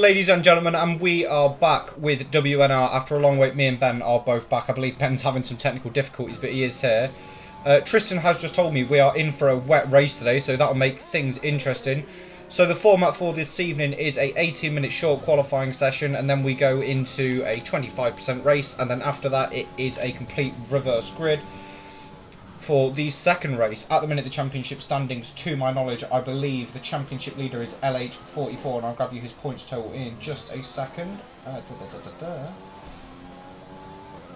ladies and gentlemen, and we are back with WNR after a long wait. Me and Ben are both back. I believe Ben's having some technical difficulties, but he is here. Tristan has just told me we are in for a wet race today, so that'll make things interesting. So the format for this evening is a 18-minute short qualifying session, and then we go into a 25% race, and then after that it is a complete reverse grid for the second race. At the minute, the championship standings, to my knowledge, I believe the championship leader is LH44, and I'll grab you his points total in just a second.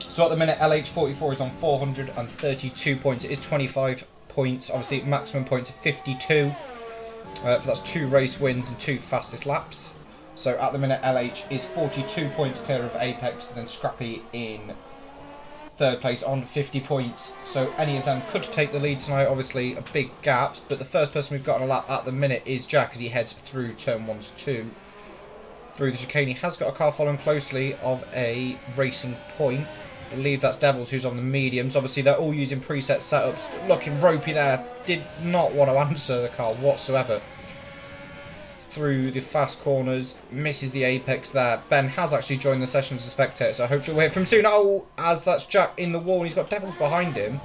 So at the minute, LH44 is on 432 points. It is 25 points, obviously maximum points of 52. That's 2 race wins and 2 fastest laps. So at the minute, LH is 42 points clear of Apex, and then Scrappy in third place on 50 points. So any of them could take the lead tonight. Obviously a big gap, but the first person we've got on a lap at the minute is Jack, as he heads through turn 1 to 2 through the chicane. He has got a car following closely of a Racing Point. I believe that's Devils, who's on the mediums. Obviously they're all using preset setups. Looking ropey there, did not want to answer the car whatsoever through the fast corners, misses the apex there. Ben has actually joined the session as a spectator, so hopefully we'll hear from him soon. Oh, as that's Jack in the wall, and he's got Devils behind him.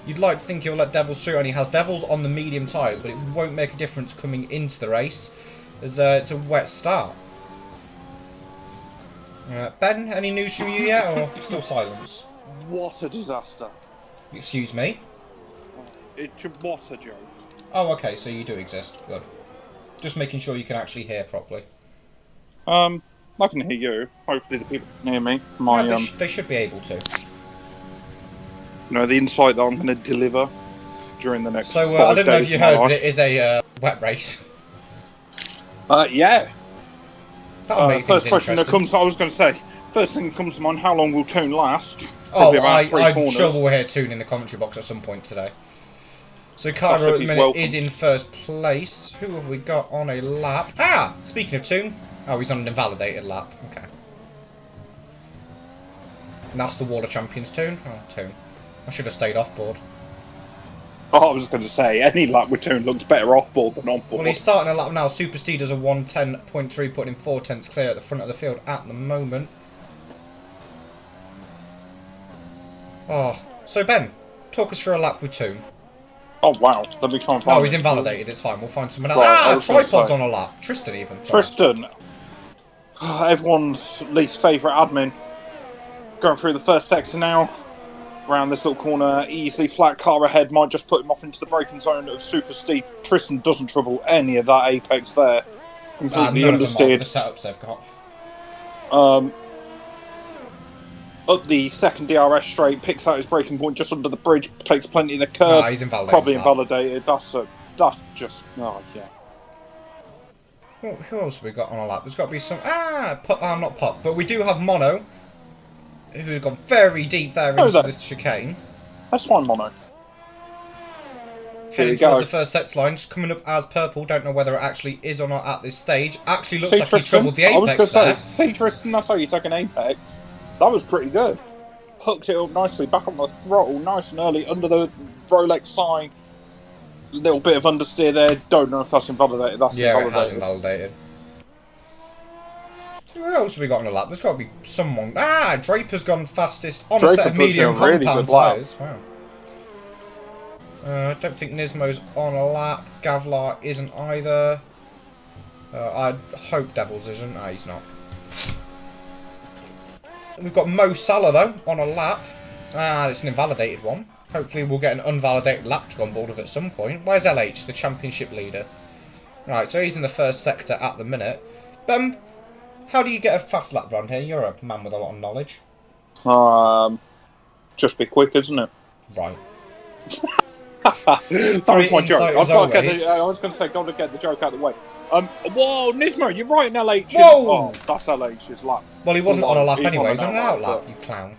You'd like to think he'll let Devils through, and he has Devils on the medium tyre, but it won't make a difference coming into the race, as it's a wet start. Ben, any news from you yet, or still silence? What a disaster. Excuse me? What a joke. Oh, okay, so you do exist. Good. Just making sure you can actually hear properly. I can hear you. Hopefully the people can hear me. They should be able to. You know, the insight that I'm going to deliver during the next 5 days. So, I don't know if you heard, life. but it is a wet race. Yeah. That'll make first things question that comes, I was going to say, first thing that comes to mind, how long will Toon last? Probably about 3 I'm corners. sure we'll hear Toon in the commentary box at some point today. So Cairo at the minute is in first place. Who have we got on a lap? Ah! Speaking of Toon. Oh, he's on an invalidated lap. Okay. And that's the Wall of Champions Toon. Oh, Toon. I should have stayed off board. Oh, I was going to say, any lap with Toon looks better off board than on board. Well, he's starting a lap now. Super Steed does a 1:10.3, putting him 4 tenths clear at the front of the field at the moment. Oh, so Ben, talk us through a lap with Toon. Oh, wow. Let me try and find Oh, he's invalidated. It's fine. We'll find someone else. Right, Tripod's on a lap. Tristan even. Sorry. Tristan. Everyone's least favourite admin. Going through the first sector now. Around this little corner. Easily flat car ahead. Might just put him off into the braking zone of super steep. Tristan doesn't trouble any of that apex there. Completely understeered. The setups they've got. Up the second DRS straight, picks out his braking point just under the bridge, takes plenty of the curb. Nah, he's invalidated. Probably invalidated. That's just oh yeah. Well, who else have we got on a lap? There's got to be some not Pop, but we do have Mono, who's gone very deep there into this chicane. That's fine, Mono. Heading towards the first sets line, just coming up as purple. Don't know whether it actually is or not at this stage. Actually looks like he troubled the apex. I was going to say, see Tristan, that's how you take an apex. That was pretty good. Hooked it up nicely, back on the throttle, nice and early, under the Rolex sign. Little bit of understeer there. Don't know if that's invalidated. That's invalidated. It has invalidated. Who else have we got on the lap? There's got to be someone. Draper's gone fastest on a set of medium compound tyres. Wow. I don't think Nismo's on a lap. Gavlar isn't either. I hope Devils isn't. He's not. We've got Mo Salah, though, on a lap. It's an invalidated one. Hopefully we'll get an unvalidated lap to go on board with at some point. Where's LH, the championship leader? Right, so he's in the first sector at the minute. How do you get a fast lap round here? You're a man with a lot of knowledge. Just be quick, isn't it? Right. That was my joke. I was going to say, got to get the joke out of the way. Whoa, Nismo, you're right in LH. Whoa! Oh, that's LH's lap. Well, he wasn't on a lap anyway. He's on an out lap, you clown.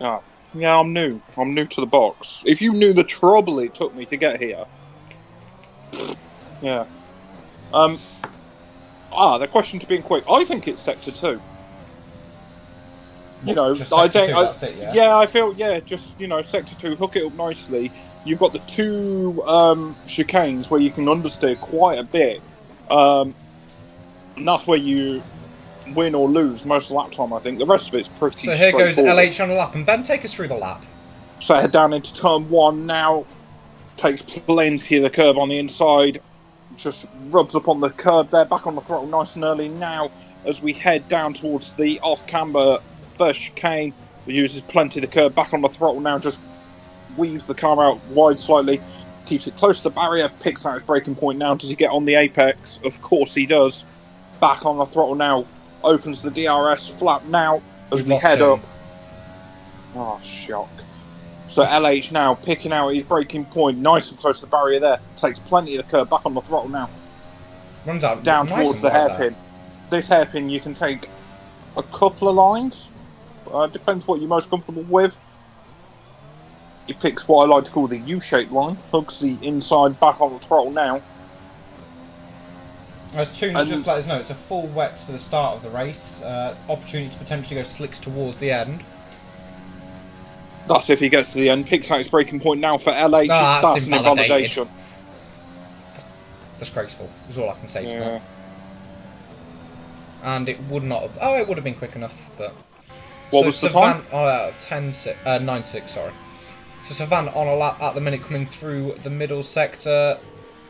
Yeah, I'm new. I'm new to the box. If you knew the trouble it took me to get here. Yeah. The question to being quick. I think it's sector 2. You know, I think. That's it, yeah? I feel. Yeah, just sector 2. Hook it up nicely. You've got the 2 chicanes where you can understeer quite a bit. And that's where you win or lose most of the lap time, I think. The rest of it's pretty So here goes straightforward. LH on a lap, and Ben, take us through the lap. So head down into turn 1 now. Takes plenty of the curb on the inside. Just rubs up on the curb there, back on the throttle nice and early now. As we head down towards the off-camber first chicane, uses plenty of the curb, back on the throttle now, just weaves the car out wide slightly. Keeps it close to the barrier, picks out his braking point now. Does he get on the apex? Of course he does. Back on the throttle now. Opens the DRS flap now as we head up. Oh, shock. So LH now picking out his braking point, nice and close to the barrier there. Takes plenty of the curb, back on the throttle now. Runs out Down nice towards the hairpin. This hairpin you can take a couple of lines. Depends what you're most comfortable with. He picks what I like to call the U-shaped line, hooks the inside back on the throttle now. As Toons just let us know, it's a full wets for the start of the race. Opportunity to potentially go slicks towards the end. That's if he gets to the end. Picks out his braking point now for LH. That's an invalidation. Disgraceful, is all I can say to that. And it would not have... Oh, it would have been quick enough, but... What was the time? 9.6, sorry. So Savan on a lap at the minute, coming through the middle sector.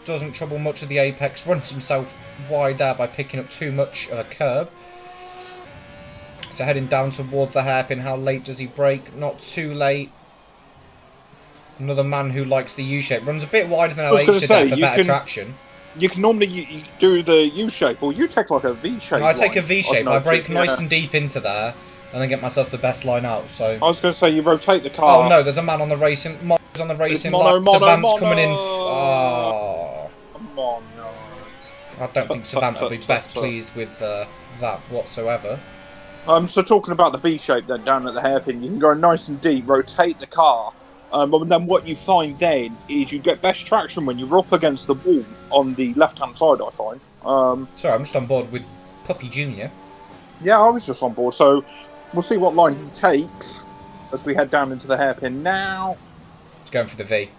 Doesn't trouble much of the apex. Runs himself wide there by picking up too much of a curb. So heading down towards the hairpin. How late does he brake? Not too late. Another man who likes the U-shape. Runs a bit wider than LH did there for better traction. You can normally you do the U-shape, or you take like a V-shape. No, I take a V-shape. I brake nice and deep into there, and then get myself the best line out. So I was going to say you rotate the car. Oh no, there's a man on the racing. Mono's on the racing. Savant's coming in. Oh, come on, no. I don't think Savant will be best pleased with that whatsoever. So talking about the V-shape then down at the hairpin, you can go nice and deep, rotate the car. But then what you find then is you get best traction when you're up against the wall on the left-hand side, I find. Sorry, I'm just on board with Puppy Junior. Yeah, I was just on board, so we'll see what line he takes as we head down into the hairpin now. It's going for the V.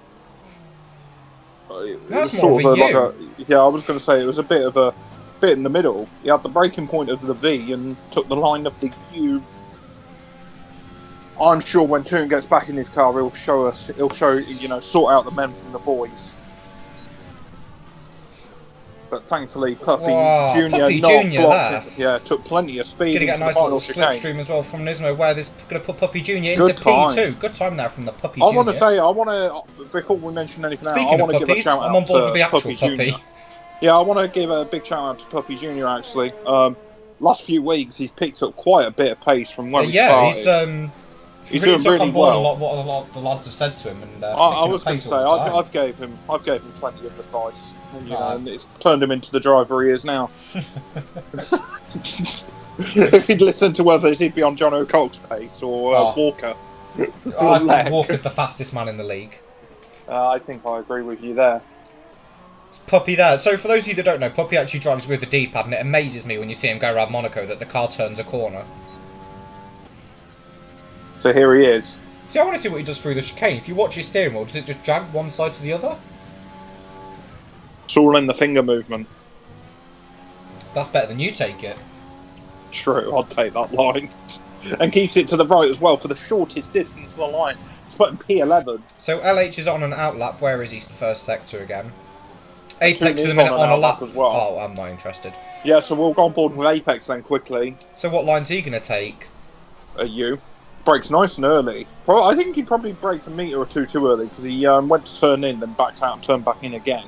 That's sort of like a, yeah, I was going to say it was a bit in the middle. He had the braking point of the V and took the line of the U. I'm sure when Toon gets back in his car, he'll show, sort out the men from the boys. But thankfully, Puppy Junior blocked it. Yeah, took plenty of speed into the final chicane. Gonna get a nice little slipstream as well from Nismo, where this going to put Puppy Junior into P2. Good time there from the Puppy Junior. I want to, before we mention anything else, I want to give a shout out to Puppy Junior. Yeah, I want to give a big shout out to Puppy Junior actually. Last few weeks, he's picked up quite a bit of pace from where he started. He's doing really well. What a lot the lads have said to him, and I was going to say I've gave him plenty of advice, and it's turned him into the driver he is now. If he'd listened to others, he'd be on John O'Cock's pace or Walker. I think Walker's the fastest man in the league. I think I agree with you there. It's Puppy there. So for those of you that don't know, Puppy actually drives with the D-pad, and it amazes me when you see him go around Monaco that the car turns a corner. So here he is. See, I want to see what he does through the chicane. If you watch his steering wheel, does it just drag one side to the other? It's all in the finger movement. That's better than you take it. True, I'll take that line. And keeps it to the right as well for the shortest distance of the line. It's putting P11. So LH is on an outlap. Where is he? First sector again. Apex is on a lap as well. Oh, I'm not interested. Yeah, so we'll go on board with Apex then quickly. So what line's he going to take? You. Brakes nice and early. I think he probably braked a metre or two too early because he went to turn in, then backed out and turned back in again.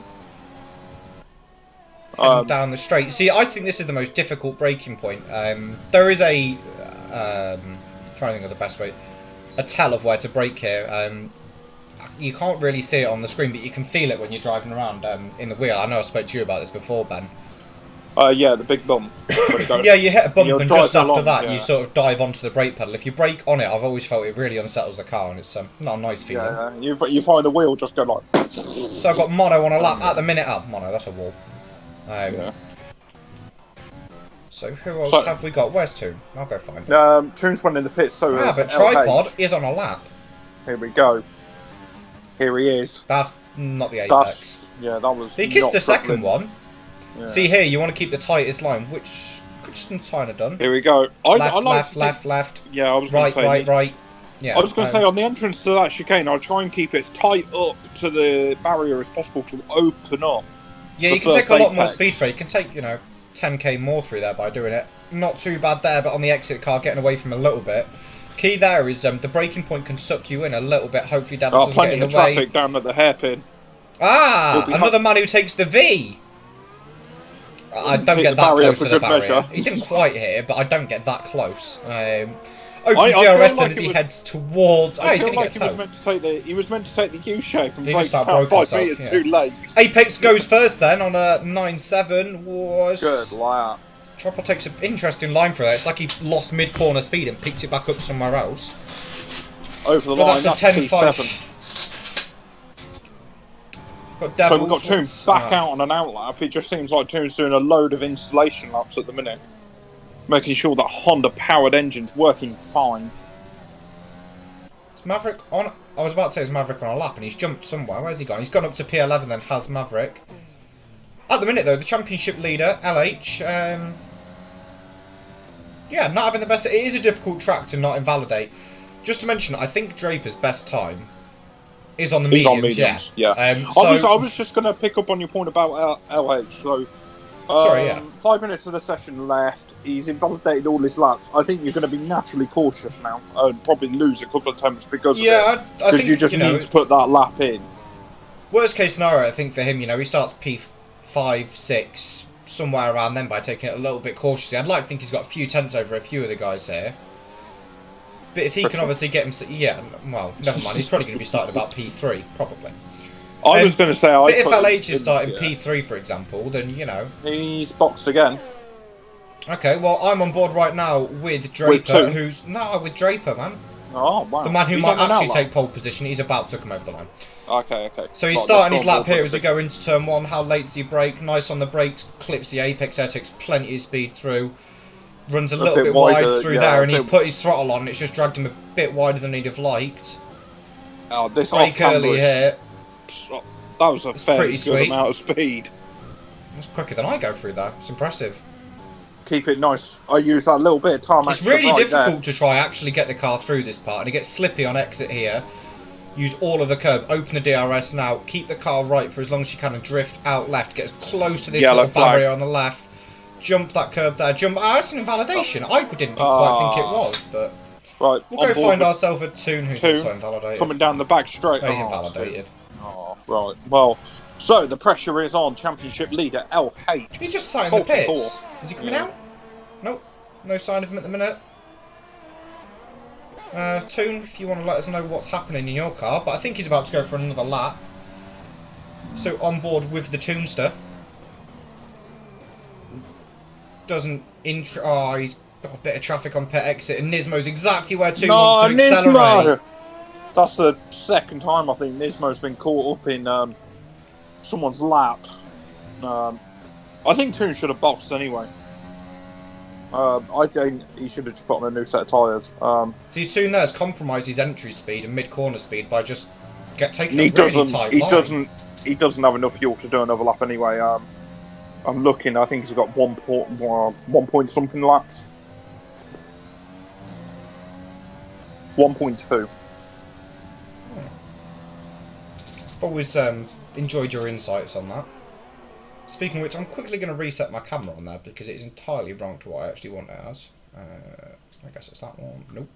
Down the straight. See, I think this is the most difficult braking point. There is a... trying to think of the best way. A tell of where to brake here. You can't really see it on the screen, but you can feel it when you're driving around and in the wheel. I know I spoke to you about this before, Ben. Yeah, the big bump. Yeah, you hit a bump and just after that you sort of dive onto the brake pedal. If you brake on it, I've always felt it really unsettles the car and it's not a nice feeling. Yeah, you find the wheel just go like... So I've got Mono on a lap at the minute. Oh, Mono, that's a wall. So who else have we got? Where's Toon? I'll go find him. Toon's one in the pits, so is but Tripod is on a lap. Here we go. Here he is. That's not the Apex. That was... He kissed the second one. Yeah. See here, you want to keep the tightest line, which could just kind of done. Here we go. Left. Yeah, I was going to Right, say. right. Yeah. I was going to say, on the entrance to that chicane, I'll try and keep it as tight up to the barrier as possible to open up. Yeah, you can take a lot more speed through. You can take, 10k more through there by doing it. Not too bad there, but on the exit car, getting away from a little bit. Key there is the braking point can suck you in a little bit. Hopefully, that doesn't get in the way. Plenty of traffic down at the hairpin. Another man who takes the V. I don't get that close to the barrier. He didn't quite hit it, but I don't get that close. Open DRS then as he heads towards. I feel like he was meant to take the U shape and braked about 5 metres too late. Apex goes first then on a 9.7. Good lap. Chopper takes an interesting line for that. It's like he lost mid-corner speed and picked it back up somewhere else. Over the line, that's P7. So we've got Toon back out on an outlap. It just seems like Toon's doing a load of installation laps at the minute. Making sure that Honda-powered engine's working fine. Is Maverick on? I was about to say it's Maverick on a lap and he's jumped somewhere. Where's he gone? He's gone up to P11 then has Maverick. At the minute though, the championship leader, LH, yeah, not having the best. It is a difficult track to not invalidate. Just to mention, I think Draper's best time is on the mediums. Yeah. I was just going to pick up on your point about LH. So, sorry, yeah. 5 minutes of the session left. He's invalidated all his laps. I think you're going to be naturally cautious now and probably lose a couple of attempts because of it. Because you just need to put that lap in. Worst case scenario, I think for him, he starts P5, 6. Somewhere around then by taking it a little bit cautiously. I'd like to think he's got a few tenths over a few of the guys here. But if he can obviously get him... Yeah, well, never mind. He's probably going to be starting about P3, probably. I was going to say... But if LH is starting P3, for example, then, He's boxed again. Okay, well, I'm on board right now with Draper, with Draper, man. Oh, wow. The man who might actually take pole position. He's about to come over the line. Okay. So he's starting his lap here as we go into turn 1. How late does he brake? Nice on the brakes. Clips the apex there, takes plenty of speed through. Runs a little bit wide through there, and he's put his throttle on. It's just dragged him a bit wider than he'd have liked. Oh, this brake early here. That was a fairly good amount of speed. That's quicker than I go through that. It's impressive. Keep it nice. I use that little bit of time. It's really difficult to try actually get the car through this part, and it gets slippy on exit here. Use all of the curb, open the DRS now, keep the car right for as long as you can and drift out left, get as close to this little barrier on the left, jump that curb there, jump. That's an invalidation. I didn't quite think it was, but right, we'll go find ourselves a Toon who's also invalidated. Coming down the back straight. He's invalidated. Oh, right. Well, so the pressure is on championship leader LH. He just sat in the pits. Is he coming out? Nope. No sign of him at the minute. Toon, if you want to let us know what's happening in your car, but I think he's about to go for another lap. So on board with the Toonster. He's got a bit of traffic on pit exit, and Nismo's exactly where Toon wants to accelerate. That's the second time I think Nismo's been caught up in someone's lap. I think Toon should have boxed anyway. I think he should have just put on a new set of tyres. See, Toon there's compromised his entry speed and mid-corner speed by just taking a really tight line. He doesn't have enough fuel to do another lap anyway. I'm looking. I think he's got 1 point something laps. 1.2. Always enjoyed your insights on that. Speaking of which, I'm quickly going to reset my camera on there because it is entirely wrong to what I actually want it as. I guess it's that one. Nope.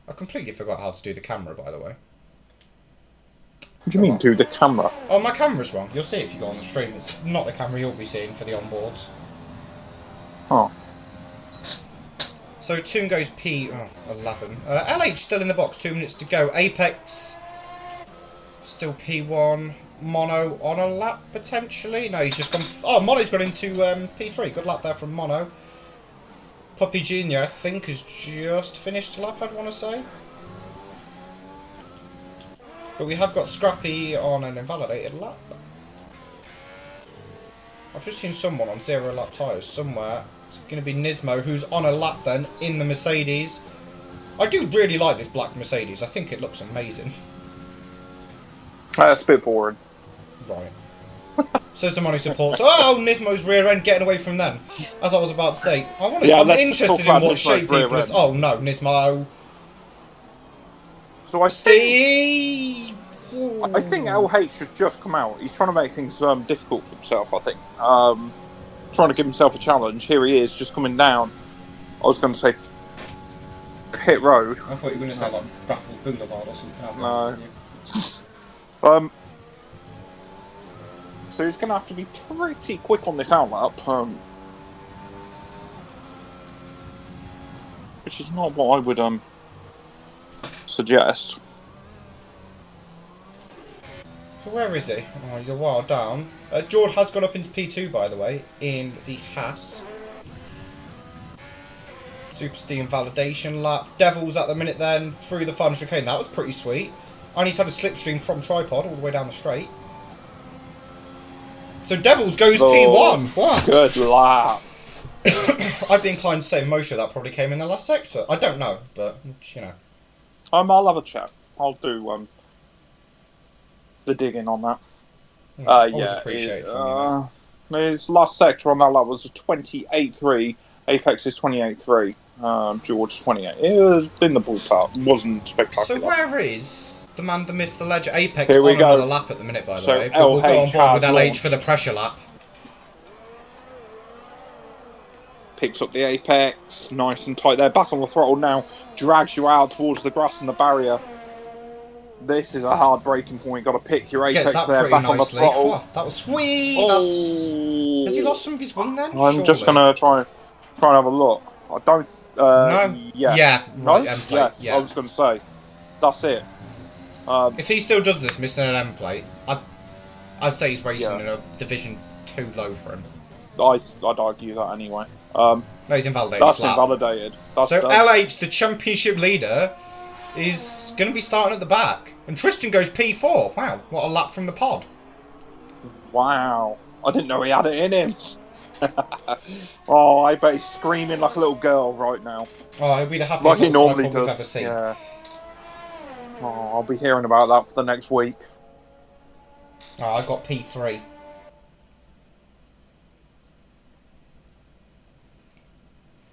I completely forgot how to do the camera, by the way. What do you mean, do the camera? Oh, my camera's wrong. You'll see if you go on the stream. It's not the camera you'll be seeing for the onboards. Oh. So Toon goes P11. LH still in the box, 2 minutes to go. Apex still P1. Mono on a lap potentially. No, he's just gone. Oh, Mono's gone into P3. Good lap there from Mono. Puppy Junior, I think, has just finished a lap, I'd want to say. But we have got Scrappy on an invalidated lap. I've just seen someone on 0 lap tyres somewhere. It's going to be Nismo, who's on a lap then in the Mercedes. I do really like this black Mercedes. I think it looks amazing. That's a bit boring. Right. Says the money supports. Oh, Nismo's rear end getting away from them. As I was about to say, I'm let's interested talk in about what Nismo's shape rear people. end. Oh no, Nismo. So I think Ooh. LH has just come out. He's trying to make things difficult for himself. I think trying to give himself a challenge. Here he is, just coming down. I was going to say pit road. I thought you were going to say like Baffle Boulevard or something. No. So he's going to have to be pretty quick on this outlap, which is not what I would suggest. So where is he? Oh, he's a while down. George has gone up into P2, by the way, in the Haas. Super Steam validation lap. Devils at the minute then, through the final chicane. That was pretty sweet. And he's had a slipstream from tripod all the way down the straight. So Devils goes P1. Wow. Good lap. I'd be inclined to say most of that probably came in the last sector. I don't know, but, you know. I'll have a chat. I'll do the digging on that. Always appreciate from you, his last sector on that lap was a 28.3. Apex is 28.3. George 28. It was in the ballpark. It wasn't spectacular. So where is the man, the myth, the legend? Apex Here we on go. another lap at the minute, by the way. But LH we'll go on board with LH launched. for the pressure lap. Picks up the apex, nice and tight there. Back on the throttle now. Drags you out towards the grass and the barrier. This is a hard braking point. Got to pick your apex there. Back on the throttle. Oh, that was sweet. Oh. Has he lost some of his wing then? I'm just gonna try and have a look. I don't. No. Yeah. Right. No? M-plate. Yes. Yeah. I was gonna say. That's it. If he still does this, missing an M plate, I'd say he's racing in a Division 2 low for him. I'd argue that anyway. No, he's invalidated. That's invalidated. That's so done. LH, the championship leader, is going to be starting at the back. And Tristan goes P4. Wow, what a lap from the pod. Wow. I didn't know he had it in him. Oh, I bet he's screaming like a little girl right now. Oh, he'll be the happiest like he normally we've ever does. seen. Yeah. Oh, I'll be hearing about that for the next week. Oh, I got P3.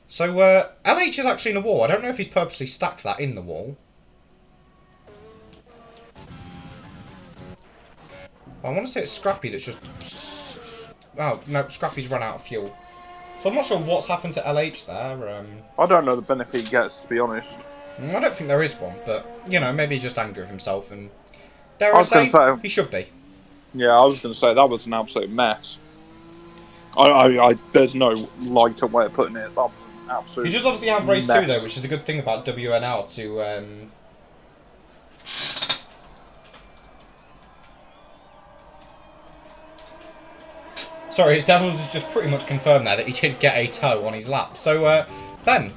So, LH is actually in the wall. I don't know if he's purposely stacked that in the wall. I want to say it's Scrappy that's just... Oh, no, Scrappy's run out of fuel. So I'm not sure what's happened to LH there. I don't know the benefit he gets, to be honest. I don't think there is one, but, you know, maybe he's just angry with himself and... I was going to say... He should be. Yeah, I was going to say, that was an absolute mess. There's no lighter way of putting it. That was an absolute He does obviously have race 2, mess. though, which is a good thing about WNR to... Sorry, his Devils has just pretty much confirmed there that he did get a toe on his lap. So, Ben,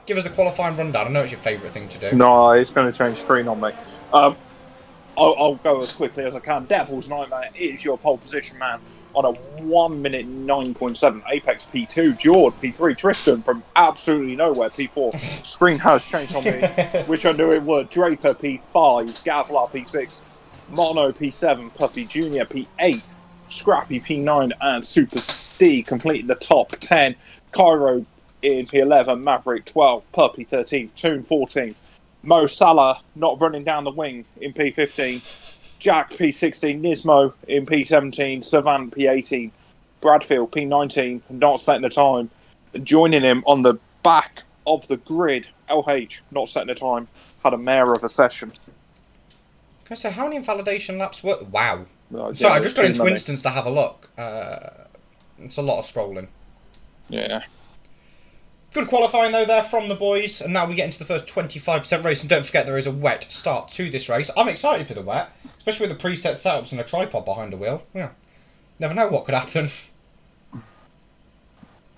give us a qualifying rundown. I know it's your favourite thing to do. No, it's going to change screen on me. I'll go as quickly as I can. Devil's Nightmare is your pole position man on a 1 minute 9.7. Apex P2, Jord P3, Tristan from absolutely nowhere P4. Screen has changed on me, which I knew it would. Draper P5, Gavlar P6, Mono P7, Puppy Junior P8, Scrappy P9, and Super Steve completing the top 10. Cairo in P11, Maverick 12, Puppy 13th, Toon 14th. Mo Salah not running down the wing in P15. Jack P16, Nismo in P17, Savant P18, Bradfield P19, not setting the time. Joining him on the back of the grid, LH not setting the time, had a mare of a session. Can I say, how many invalidation laps were... Wow. Yeah, Sorry, I just got into many. Instance to have a look. It's a lot of scrolling. Yeah. Good qualifying though there from the boys, and now we get into the first 25% race, and don't forget there is a wet start to this race. I'm excited for the wet, especially with the preset setups and a tripod behind the wheel. Yeah, never know what could happen.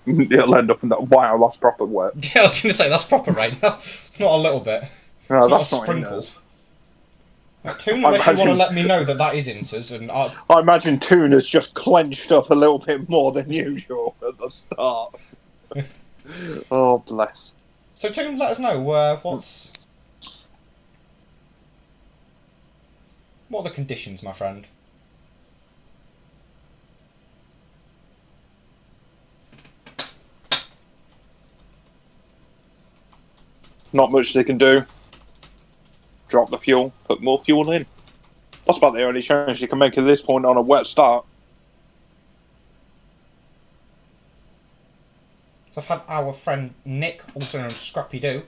It'll end up in that, wow, that's proper wet. Yeah, I was going to say, that's proper rain. It's not a little bit. No, it's that's not not sprinkles. Toon, unless you want to let me know that that is Inters, and I imagine Toon has just clenched up a little bit more than usual at the start. Oh, bless. So, Toon, let us know what's... What are the conditions, my friend? Not much they can do. Drop the fuel, put more fuel in. That's about the only change you can make at this point on a wet start. So I've had our friend Nick, also known as Scrappy Doo,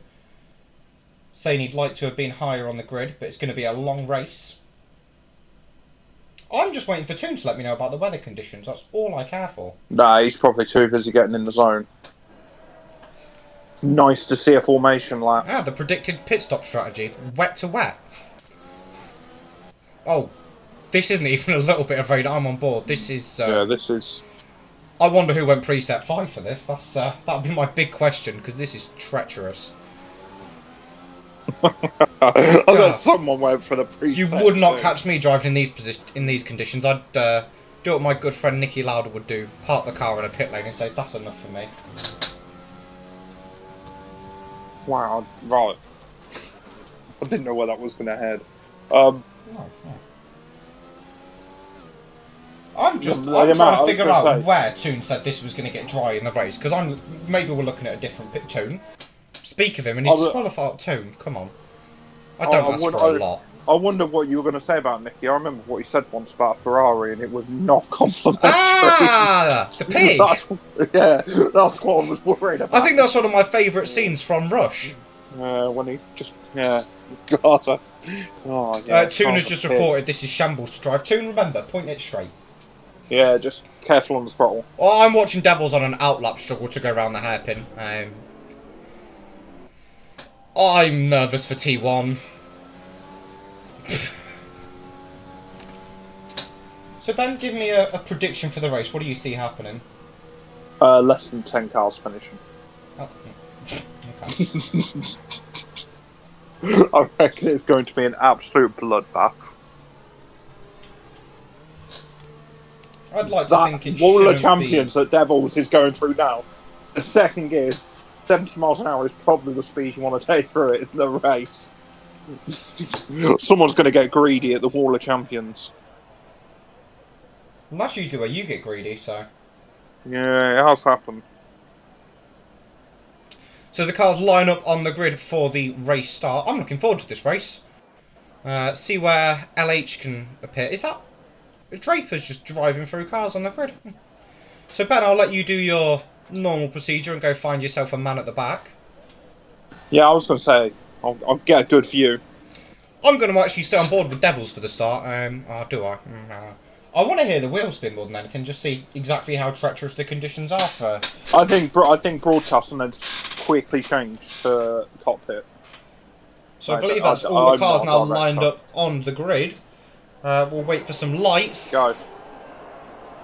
saying he'd like to have been higher on the grid, but it's going to be a long race. I'm just waiting for Toon to let me know about the weather conditions. That's all I care for. Nah, he's probably too busy getting in the zone. Nice to see a formation lap. Ah, the predicted pit stop strategy. Wet to wet. Oh, this isn't even a little bit of rain. I'm on board. This is... Yeah, this is... I wonder who went preset 5 for this. That's that'll be my big question, because this is treacherous. I bet someone went for the preset. You would not catch me driving in these conditions. I'd do what my good friend Nicky Lauder would do: park the car in a pit lane and say, "That's enough for me." Wow, right. I didn't know where that was going to head. I'm trying to figure out where Toon said this was going to get dry in the race, because maybe we're looking at a different pit. Toon. Speak of him and he's disqualified. Toon, come on. I don't ask for a lot. I wonder what you were going to say about Nicky. I remember what he said once about Ferrari, and it was not complimentary. Ah, the pig. That's what I was worried about. I think that's one of my favourite scenes from Rush. When he just God. Oh yeah. Toon has just reported this is shambles to drive. Toon, remember, point it straight. Yeah, just careful on the throttle. Oh, I'm watching Devils on an outlap struggle to go around the hairpin. I'm nervous for T1. So Ben, give me a prediction for the race. What do you see happening? Less than 10 cars finishing. Oh, okay. I reckon it's going to be an absolute bloodbath. I'd like to think it Wall of shouldn't Champions that Devils is going through now. The second gears, 70 miles an hour is probably the speed you want to take through it in the race. Someone's going to get greedy at the Wall of Champions. Well, that's usually where you get greedy, so... Yeah, it has happened. So the cars line up on the grid for the race start. I'm looking forward to this race. See where LH can appear. Is that... Draper's just driving through cars on the grid. So Ben, I'll let you do your normal procedure and go find yourself a man at the back. Yeah, I was going to say, I'll get a good view. I'm going to actually stay on board with Devils for the start. Do I? I want to hear the wheel spin more than anything, just see exactly how treacherous the conditions are for... I think broadcasting has quickly changed to cockpit. So I believe that's all the cars now lined up on the grid. We'll wait for some lights. Go.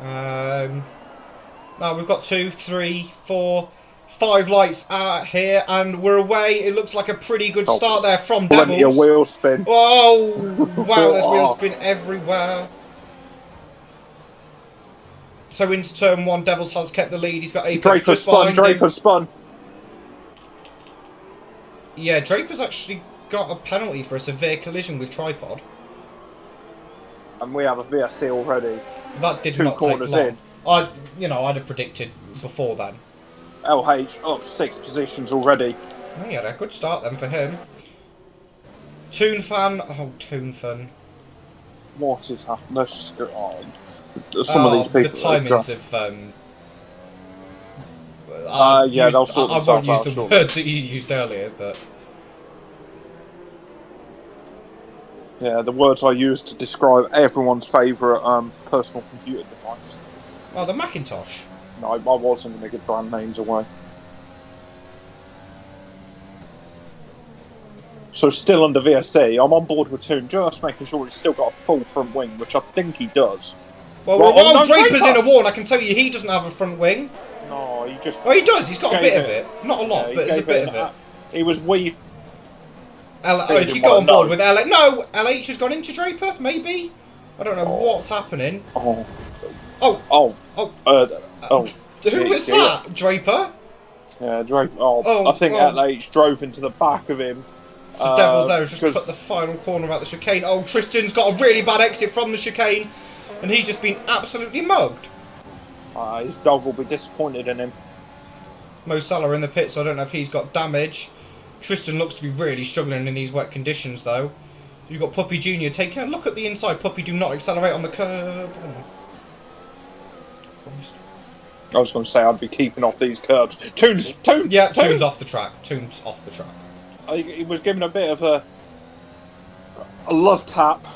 Now we've got 2, 3, 4, 5 lights here, and we're away. It looks like a pretty good start there from Devils. Plenty of wheel spin. Oh, wow, there's wheel spin everywhere. So into turn 1, Devils has kept the lead. He's got Apex Draper's spun, Draper's spun. Yeah, Draper's actually got a penalty for a severe collision with tripod. And we have a VSC already. That did 2 not corners take long. I'd have predicted before then. LH up 6 positions already. He had a good start then for him. Toon fan. Oh, Toon fan. What is happening? Some of these people. The timings of. they'll sort themselves out. I won't use the words that you used earlier, but. Yeah, the words I used to describe everyone's favourite personal computer device. Oh, the Macintosh. No, I wasn't going to give brand names away. So still under VSC, I'm on board with Toon, just making sure he's still got a full front wing, which I think he does. Well, Draper's in a war, and I can tell you he doesn't have a front wing. No, he just... Oh, he does. He's got a bit of it. Not a lot, but there's a bit of it. He was weak. If you go on board with LH... No! LH has gone into Draper, maybe? I don't know what's happening. Who was that? Draper? Yeah, Draper. I think LH drove into the back of him. So Devil's there has just because- put the final corner out the chicane. Oh, Tristan's got a really bad exit from the chicane, and he's just been absolutely mugged. His dog will be disappointed in him. Mo Salah in the pit, so I don't know if he's got damage. Tristan looks to be really struggling in these wet conditions, though. You've got Puppy Jr. taking a look at the inside. Puppy, do not accelerate on the curb. I was going to say I'd be keeping off these curbs. Toon! Yeah, Toon's off the track. Toon's off the track. He was given a bit of a love tap.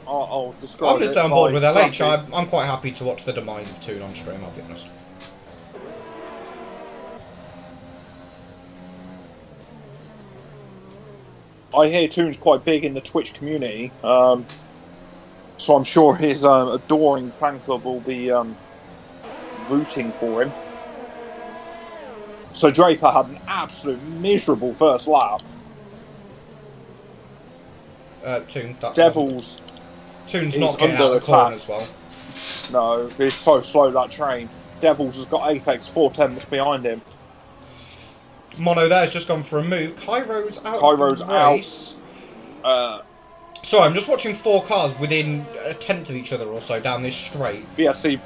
I'll describe I'm going to stay on board with LH. Scrappy. I'm quite happy to watch the demise of Toon on stream, I'll be honest. I hear Toon's quite big in the Twitch community, so I'm sure his adoring fan club will be rooting for him. So Draper had an absolute miserable first lap. Toon, that's Devils, Toon's he's not getting under out of the corner attack. as well. no, he's so slow, that train. Devils has got Apex 410 behind him. Mono there's just gone for a move. Cairo's out. Cairo's of the race. Sorry, I'm just watching 4 cars within a tenth of each other or so down this straight. VSC.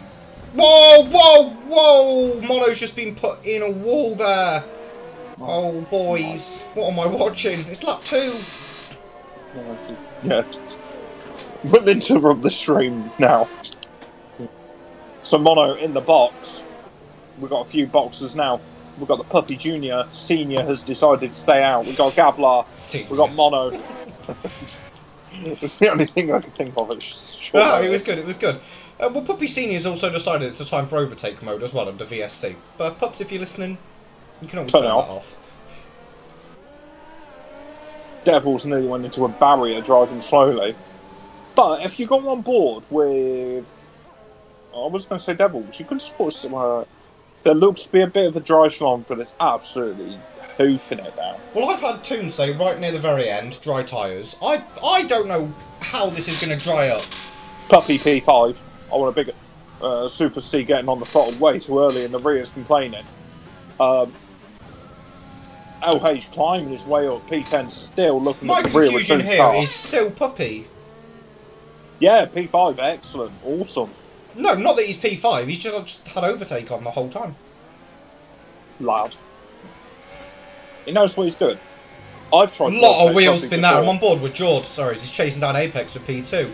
Whoa, whoa, whoa! Mono's just been put in a wall there. Oh, boys. What am I watching? It's lap 2. Yeah. We'll interrupt the stream now. So Mono in the box. We've got a few boxes now. We've got the Puppy Jr. Senior has decided to stay out. We've got Gavlar. Senior. We've got Mono. It's the only thing I could think of. It's short Oh, it was notice. good, it was good. Well, Puppy Senior's also decided it's the time for overtake mode as well under VSC. But Pups, if you're listening, you can always Turn turn it that off. off. Devils nearly went into a barrier driving slowly. But if you got on board with... I was going to say Devils, you could support some... there looks to be a bit of a dry slump, but it's absolutely hoofing it down. Well, I've had Toon say right near the very end, dry tyres. I don't know how this is going to dry up. Puppy P5. I want a big Super Steve getting on the throttle way too early and the rear's complaining. LH climbing his way up. P10 still looking My at the rear of confusion Toon's here car. is still Puppy. Yeah, P5, excellent, awesome. No, not that he's P5, he's just had overtake on the whole time. Lad. He knows what he's doing. I've tried A to lot of overtake wheel Puppy spin there. I'm before. on board with George. Sorry, he's chasing down Apex with P2.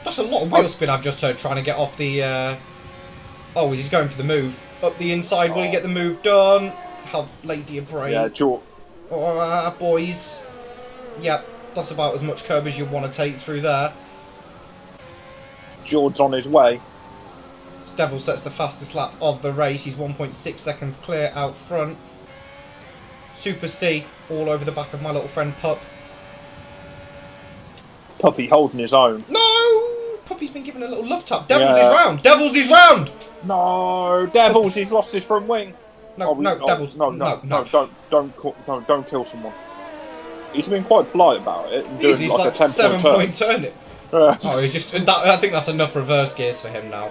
That's a lot of wheel spin I've just heard trying to get off the... Oh, he's going for the move. Up the inside, will he get the move done? How late do you brake? Yeah, George. Boys. Yep, that's about as much curb as you want to take through there. George's on his way. Devil sets the fastest lap of the race. He's 1.6 seconds clear out front. Super Steve all over the back of my little friend Pup. Puppy holding his own. No! Puppy's been given a little love tap. Devil's Yeah. his round! Devil's his round! No, Devils, he's lost his front wing. No, Devil's... Don't kill someone. He's been quite polite about it and doing He's like a 10-point turn. 7-point turn. Oh, he's just... I think that's enough reverse gears for him now.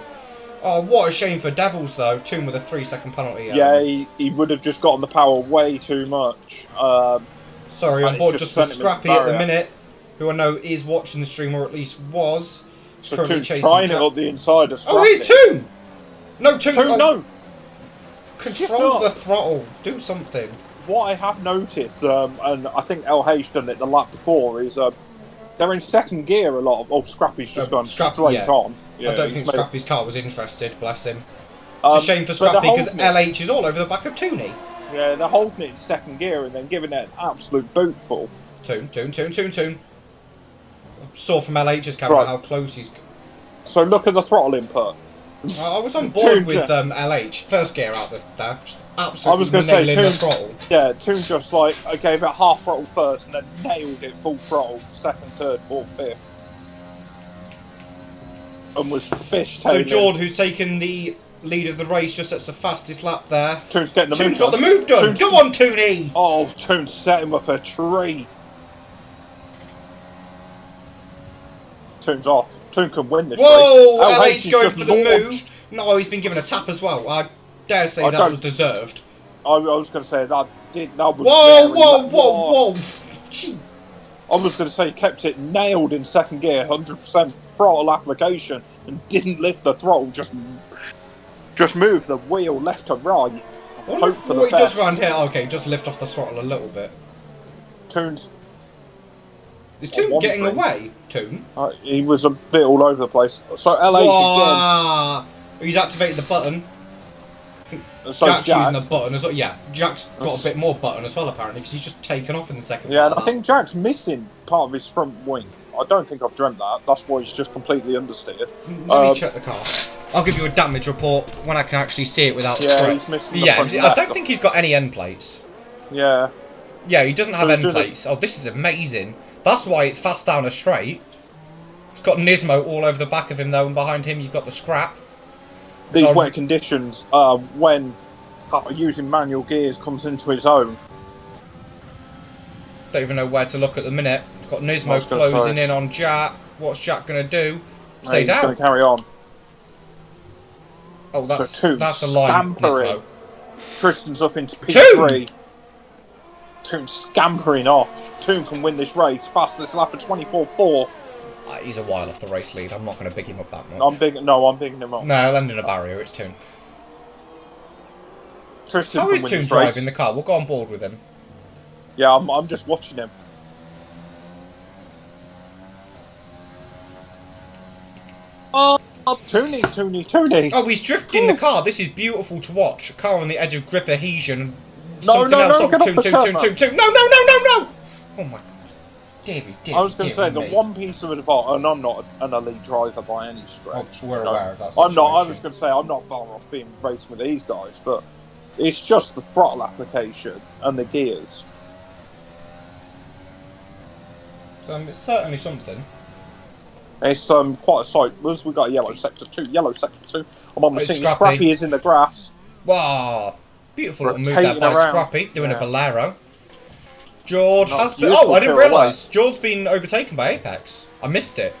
Oh, what a shame for Devils, though. Toon with a 3-second penalty. Yeah, he would have just gotten the power way too much. Sorry, and on it's board just just for sent him into Scrappy at the barrier. minute, who I know is watching the stream, or at least was. So currently Toon's chasing trying it Jack. up the inside of Scrappy. Oh, he's Toon! No, Toon! Toon, oh, no! Control Shift the throttle. Do something. What I have noticed, and I think LH done it the lap before, is they're in second gear a lot of... Oh, Scrappy's just gone Scrappy, straight yeah. on. Yeah, I don't he's think made- Scrappy's car was interested, bless him. It's a shame for but they're Scrappy because holding it. LH is all over the back of Tooney. Yeah, they're holding it in second gear and then giving it an absolute bootful. Toon. Saw from LH's camera Right. how close he's... So look at the throttle input. I was on board Toon, with yeah. LH. First gear out there. Just I absolutely was gonna say, nailing the Toon- throttle. Yeah, Toon just like, I gave it half throttle first and then nailed it full throttle, second, third, fourth, fifth. And was So fishtailing. Jord, who's taken the lead of the race, just sets the fastest lap there. Toon's getting the Toon's move got the done. move done. Toon's- Go on, Tooney. Oh, Toon set him up a tree. Toon's off. Toon can win this Whoa! race. LH is going just for the launched. move. No, he's been given a tap as well. I dare say I that don't- was deserved. I was going to say that was Whoa, very whoa, la- whoa, whoa! Gee. I was going to say, kept it nailed in second gear, 100% throttle application, and didn't lift the throttle. Just move the wheel left to right. Hope for the what he best. does around here, okay, just lift off the throttle a little bit. Toon's. Is Toon getting away? Toon? He was a bit all over the place. So LH again. He's activated the button. So Jack's using the button as well. Yeah, Jack's got a bit more button as well apparently because he's just taken off in the second. Yeah, and I think Jack's missing part of his front wing. I don't think I've dreamt that. That's why he's just completely understeered. Let me check the car. I'll give you a damage report when I can actually see it without. Yeah, he's missing. Yeah, I don't think he's got any end plates. Yeah. Yeah, he doesn't have end plates. Oh, this is amazing. That's why it's fast down a straight. It's got Nismo all over the back of him though, and behind him you've got the scrap. These wet conditions, when using manual gears comes into its own. Don't even know where to look at the minute. Got Nismo closing in on Jack. What's Jack going to do? Stays out. He's going to carry on. Oh, that's the line. Nismo. Tristan's up into P3. Toon scampering off. Toon can win this race. Fastest lap of 24.4. He's a while off the race lead. I'm not going to big him up that much. I'm bigging him up. No, I'll end in a barrier. It's Toon. Tristan How is Toon driving the car? We'll go on board with him. Yeah, I'm just watching him. Oh, Toony. Oh, he's drifting the car. This is beautiful to watch. A car on the edge of grip adhesion. No, get off the curb, No. Oh my. Deary. I was going to say, the one piece of advice, and I'm not an elite driver by any stretch. Oh, we're aware of that situation. I was going to say, I'm not far off being racing with these guys, but it's just the throttle application and the gears. So it's certainly something. It's quite a sight. Once we got yellow sector 2. I'm on the scene. Scrappy is in the grass. Wow. Beautiful little move there by Scrappy, doing a bolero. George has been... Oh, I didn't realise. George's been overtaken by Apex. I missed it.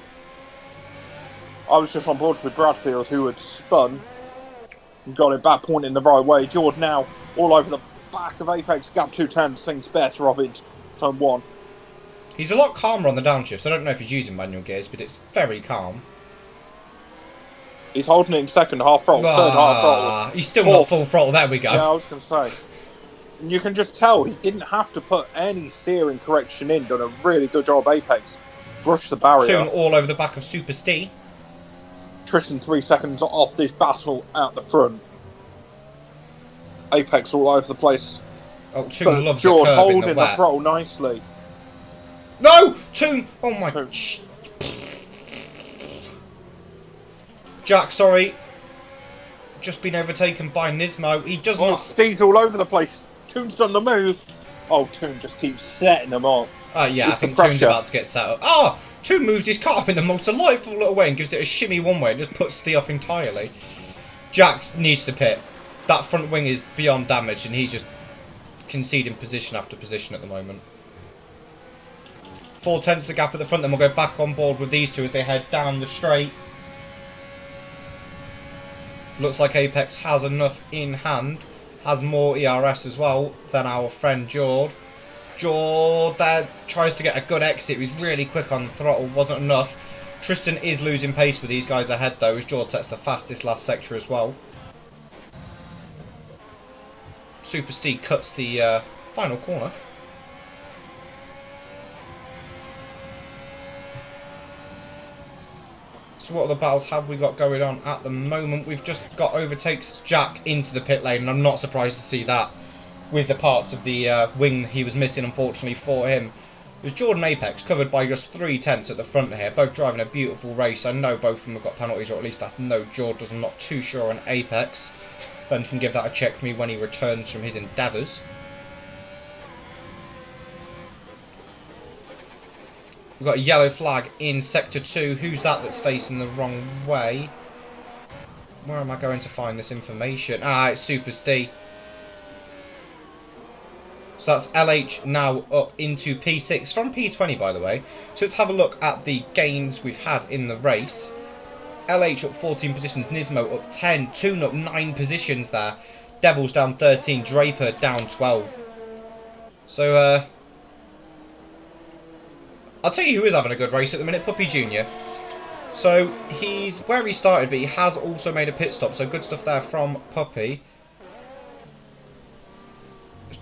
I was just on board with Bradfield, who had spun and got it back, pointing the right way. George now all over the back of Apex. Gap 210, things better of it. Turn 1. He's a lot calmer on the downshifts. I don't know if he's using manual gears, but it's very calm. He's holding it in second half throttle, third half throttle. He's still not full throttle. There we go. Yeah, I was going to say. And you can just tell he didn't have to put any steering correction in. Done a really good job, Apex. Brushed the barrier. Toon all over the back of Super Steve. Tristan 3 seconds off this battle out the front. Apex all over the place. Oh, Toon loves George the curve holding in the the wet. throttle nicely. No! Toon! Oh my... Jack, sorry. Just been overtaken by Nismo. He does not... Steve's all over the place. Toon's done the move. Oh, Toon just keeps setting them up. Yeah, I think Toon's about to get set up. Oh! Toon moves his car up in the most delightful little way and gives it a shimmy one way and just puts Steve off entirely. Jack needs to pit. That front wing is beyond damage and he's just conceding position after position at the moment. 4/10 the gap at the front, then we'll go back on board with these two as they head down the straight. Looks like Apex has enough in hand, has more ERS as well than our friend Jord. Jord there tries to get a good exit, he was really quick on the throttle, wasn't enough. Tristan is losing pace with these guys ahead though, as Jord sets the fastest last sector as well. Super Steve cuts the final corner. So what other battles have we got going on at the moment? We've just got overtakes Jack into the pit lane, and I'm not surprised to see that with the parts of the wing he was missing, unfortunately for him. It was Jordan Apex, covered by just 3/10 at the front here, both driving a beautiful race. I know both of them have got penalties, or at least I know Jordan does. I'm not too sure on Apex. Ben can give that a check for me when he returns from his endeavours. We've got a yellow flag in Sector 2. Who's that that's facing the wrong way? Where am I going to find this information? Ah, it's Super Steve. So that's LH now up into P6 from P20, by the way. So let's have a look at the gains we've had in the race. LH up 14 positions, Nismo up 10, Toon up 9 positions there. Devils down 13, Draper down 12. So, I'll tell you who is having a good race at the minute, Puppy Jr. So, he's where he started, but he has also made a pit stop, so good stuff there from Puppy.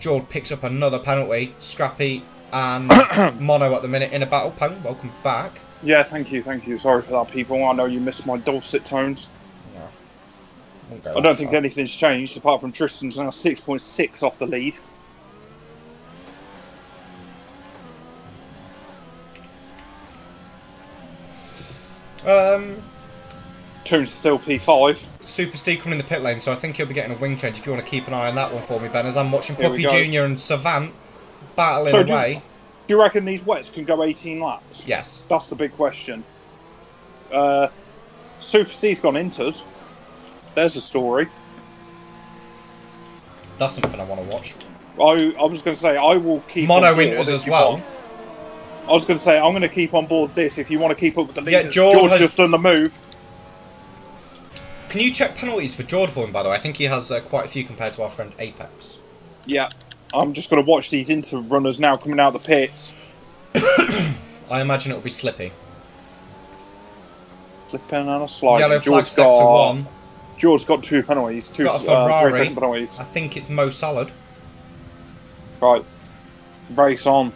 George picks up another penalty. Scrappy and Mono at the minute in a battle. Pong, welcome back. Yeah, thank you. Sorry for that, people. I know you missed my dulcet tones. Yeah. I don't think anything's changed, apart from Tristan's now 6.6 off the lead. Toon's still P5. Super Steve coming in the pit lane, so I think he'll be getting a wing change if you want to keep an eye on that one for me, Ben, as I'm watching Puppy Jr. and Savant battling away. Do you reckon these wets can go 18 laps? Yes. That's the big question. Super Steve's gone inters. There's a story. That's something I want to watch. I was going to say, I will keep Mono on board inters as well. I was going to say, I'm going to keep on board this if you want to keep up with the leaders. Yeah, George's just done the move. Can you check penalties for George for him, by the way? I think he has quite a few compared to our friend Apex. Yeah. I'm just going to watch these inter runners now coming out of the pits. I imagine it'll be Slippy. Flipping and a slide. Yellow flag sector 1. George's got 2 penalties. Two Got a Ferrari. 3-second penalties. I think it's Mo Salad. Right. Race on.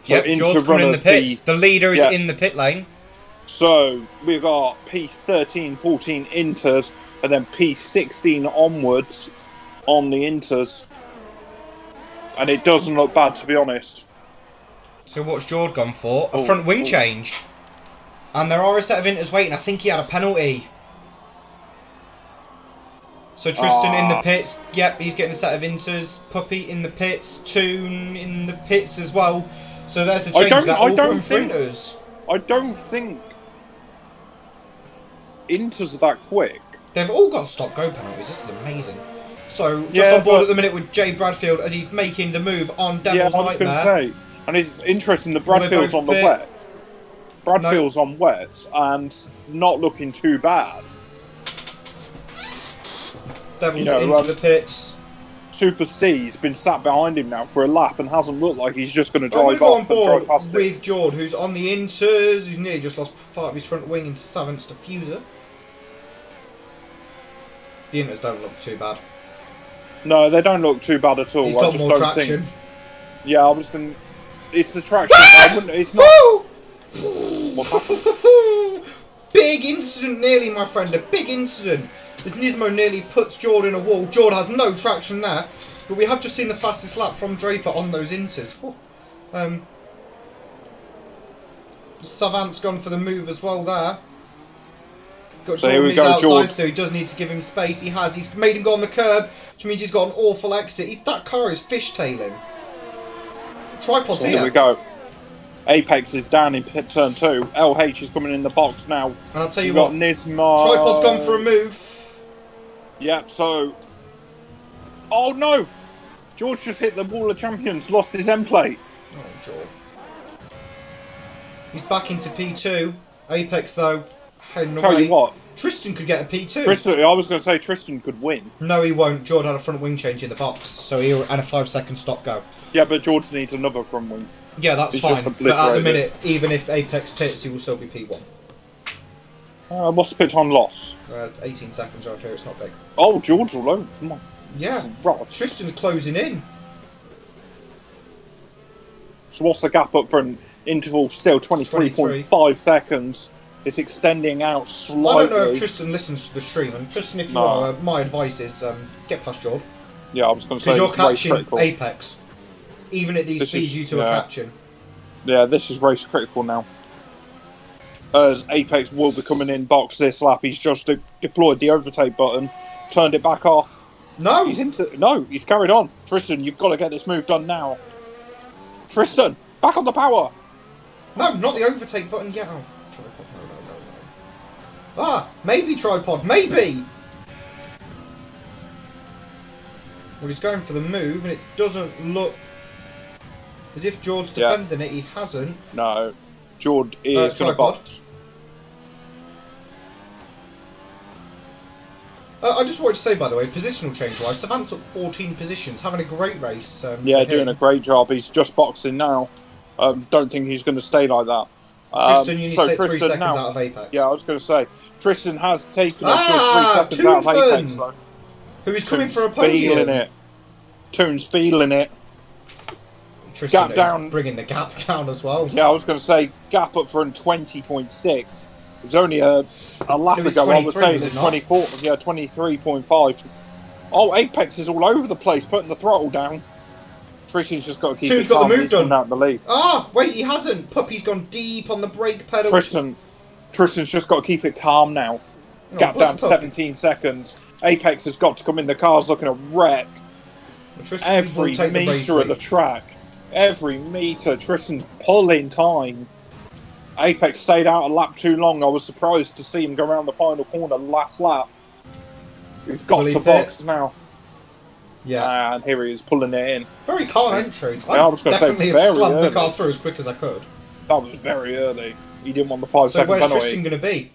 So Yep, George coming in the pits. The leader is in the pit lane. So we've got P13, 14 inters, and then P16 onwards on the inters. And it doesn't look bad, to be honest. So what's George gone for? A front wing change. And there are a set of inters waiting. I think he had a penalty. So Tristan in the pits. Yep, he's getting a set of inters. Puppy in the pits. Toon in the pits as well. So there's the change. I don't think inters are that quick. They've all got stop-go penalties. This is amazing. So just on board at the minute with Jay Bradfield as he's making the move on Devil's Nightmare. I was going to say, and it's interesting. The Bradfield's on the wet. Bradfield's on wet and not looking too bad. Devil's into the pits. Super Steve's been sat behind him now for a lap and hasn't looked like he's just going to drive off and drive past him. With George, who's on the inters, who's nearly just lost part of his front wing in Savant's diffuser. The inters don't look too bad. No, they don't look too bad at all. He's got more traction. Yeah, I was going. It's the traction. It's not. What's happened? Big incident, nearly, my friend. A big incident. As Nismo nearly puts Jord in a wall. Jord has no traction there. But we have just seen the fastest lap from Draper on those inters. Savant's gone for the move as well there. Got so here we go, George. So he does need to give him space. He has. He's made him go on the curb, which means he's got an awful exit. That car is fishtailing. Tripod's so here. Here we go. Apex is down in pit turn 2. LH is coming in the box now. And I'll tell you what. Got Nismo. Tripod's gone for a move. Yep, so... Oh, no! George just hit the wall of champions, lost his end plate. Oh, George. He's back into P2. Apex, though, heading away. Tell you what. Tristan could get a P2. I was going to say Tristan could win. No, he won't. George had a front wing change in the box, so and a 5-second stop go. Yeah, but George needs another front wing. Yeah, that's fine. But at the minute, even if Apex pits, he will still be P1. What's the pit time loss? 18 seconds right here, it's not big. Oh, George alone. Come on. Yeah. Right. Tristan's closing in. So what's the gap up for an interval still? 23.5 seconds. It's extending out slightly. I don't know if Tristan listens to the stream. And Tristan, if you are, my advice is get past George. Yeah, I was going to say you're catching Apex. Even at these speeds, you two are catching. Yeah, this is race critical now. As Apex will be coming in box this lap, he's just deployed the overtake button, turned it back off. No! He's carried on. Tristan, you've got to get this move done now. Tristan, back on the power! No, not the overtake button yet. Oh, tripod, no. Ah, maybe tripod, maybe! Well, he's going for the move, and it doesn't look as if George's defending it. He hasn't. No. George is going to box. I just wanted to say, by the way, positional change-wise, Savant's up 14 positions, having a great race. Yeah, doing a great job. He's just boxing now. Don't think he's going to stay like that. Tristan, you need to take 3 Tristan seconds now, out of Apex. yeah, I was going to say, Tristan has taken a good 3 seconds out of Apex, though. Who is coming Toon's for a podium. feeling it. Toon's feeling it. Tristan Gap down. Bringing the gap down as well. Yeah, I was going to say, gap up front 20.6. It was only a lap ago, I was saying it's 24, yeah, 23.5. Oh, Apex is all over the place, putting the throttle down. Tristan's just got to keep Toon's it got calm. the move He's done. gone out the lead. Ah, wait, he hasn't. Puppy's gone deep on the brake pedal. Tristan's just got to keep it calm now. Gap down 17 seconds. Apex has got to come in. The car's looking a wreck. Every metre of the track. Every metre. Tristan's pulling time. Apex stayed out a lap too long. I was surprised to see him go around the final corner last lap. He's got to box now. Yeah. And here he is pulling it in. Very calm entry. I was going to say very slammed early. the car through as quick as I could. That was very early. He didn't want the 5-second penalty. So where's Tristan going to be?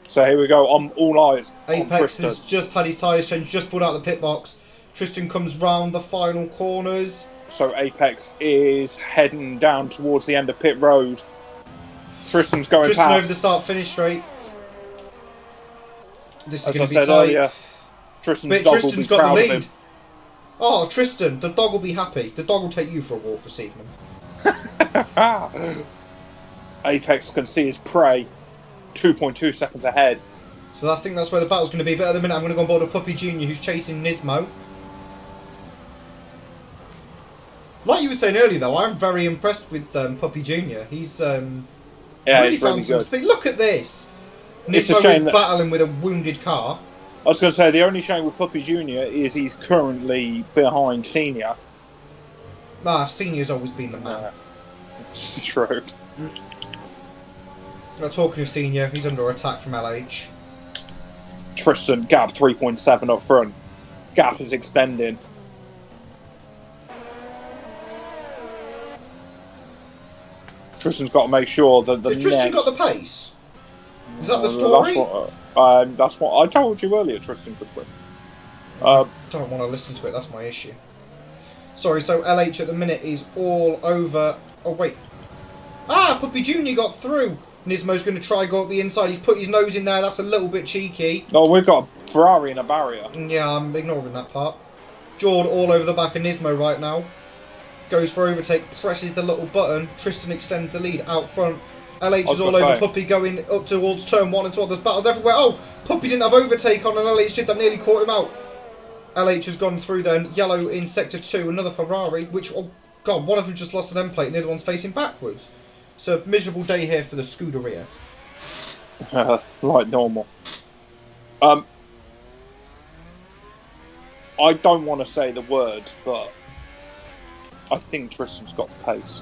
So here we go. I'm all eyes. Apex has just had his tyres changed, just pulled out the pit box. Tristan comes round the final corners. So Apex is heading down towards the end of pit road. Tristan's going past. Over the start-finish straight. This is As I going to be said tight. earlier, Tristan's dog will be proud of him. Oh, Tristan, the dog will be happy. The dog will take you for a walk this evening. Apex can see his prey 2.2 seconds ahead. So I think that's where the battle's going to be. But at the minute, I'm going to go on board a Puppy Junior who's chasing Nismo. Like you were saying earlier, though, I'm very impressed with Puppy Junior. He's yeah, really he's found really some good. speed. Look at this. Nismo is battling with a wounded car. I was going to say, the only shame with Puppy Junior is he's currently behind Senior. Nah, Senior's always been the man. True. Now, talking of Senior, he's under attack from LH. Tristan, gap 3.7 up front. Gap is extending. Tristan's got to make sure that the Has Tristan got the pace? Is that the story? That's what I told you earlier, Tristan could win. I don't want to listen to it, that's my issue. Sorry, so LH at the minute is all over... Oh, wait. Ah, Puppy Junior got through. Nismo's going to try go up the inside. He's put his nose in there. That's a little bit cheeky. No, we've got a Ferrari in a barrier. Yeah, I'm ignoring that part. Jord all over the back of Nismo right now. Goes for overtake, presses the little button. Tristan extends the lead out front. LH is all over Puppy going up towards turn 1 and so on. There's battles everywhere. Oh, Puppy didn't have overtake on and LH did. That nearly caught him out. LH has gone through then. Yellow in sector 2. Another Ferrari, which, oh god, one of them just lost an end plate and the other one's facing backwards. So, miserable day here for the Scuderia. Like normal. I don't want to say the words, but I think Tristan's got the pace.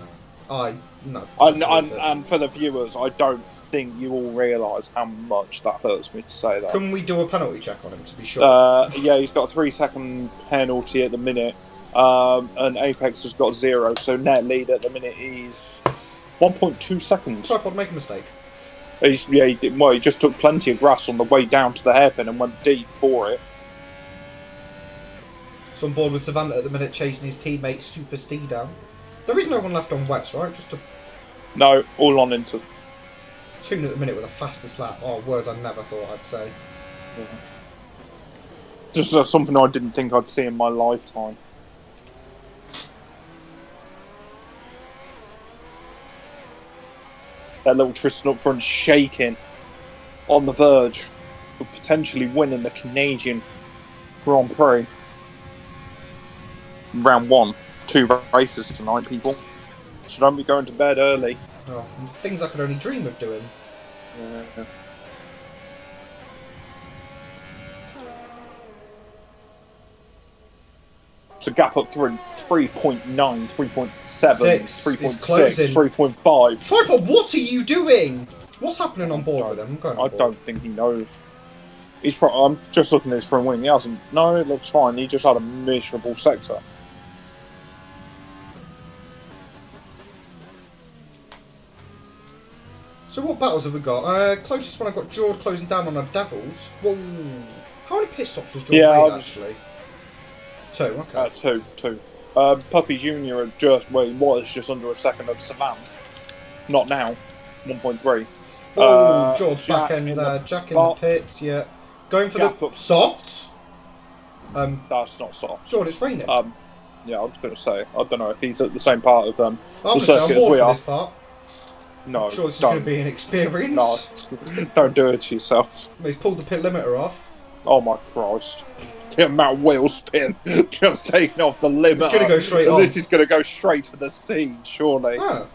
No. And for the viewers, I don't think you all realise how much that hurts me to say that. Can we do a penalty check on him to be sure? Yeah, he's got a 3-second penalty at the minute, and Apex has got 0, so net lead at the minute is 1.2 seconds. Tripod make a mistake. He just took plenty of grass on the way down to the hairpin and went deep for it. So on board with Savannah at the minute, chasing his teammate Super Steve down. There is no one left on wets, right? No, all on into. Toon at the minute with a fastest lap. Oh, words I never thought I'd say. Yeah. Just something I didn't think I'd see in my lifetime. That little Tristan up front shaking on the verge of potentially winning the Canadian Grand Prix. Round 1. 2 races tonight, people. So don't be going to bed early. Oh, things I could only dream of doing. Yeah. So gap up through 3.9, 3.7, 3.6, 3.5. Tripod, what are you doing? What's happening on board with him? I don't think he knows. I'm just looking at his front wing. He hasn't. No, it looks fine. He just had a miserable sector. So what battles have we got? Closest one I've got Jord closing down on our Devils. Whoa. How many pit stops was John made, actually? 2, okay. Two. Puppy Jr. was just under a second of Savant. Not now. 1.3. Oh, George back end there. Jack in the pits, yeah. Going for the softs. That's not soft. George, it's raining. Yeah, I was going to say. I don't know if he's at the same part of the circuit as we are. This part. No, I'm sure this is going to be an experience. No, don't do it to yourself. He's pulled the pit limiter off. Oh my Christ. The amount of wheel spin just taking off the limiter. It's going to go straight on. This is going to go straight to the sea, surely. Ah.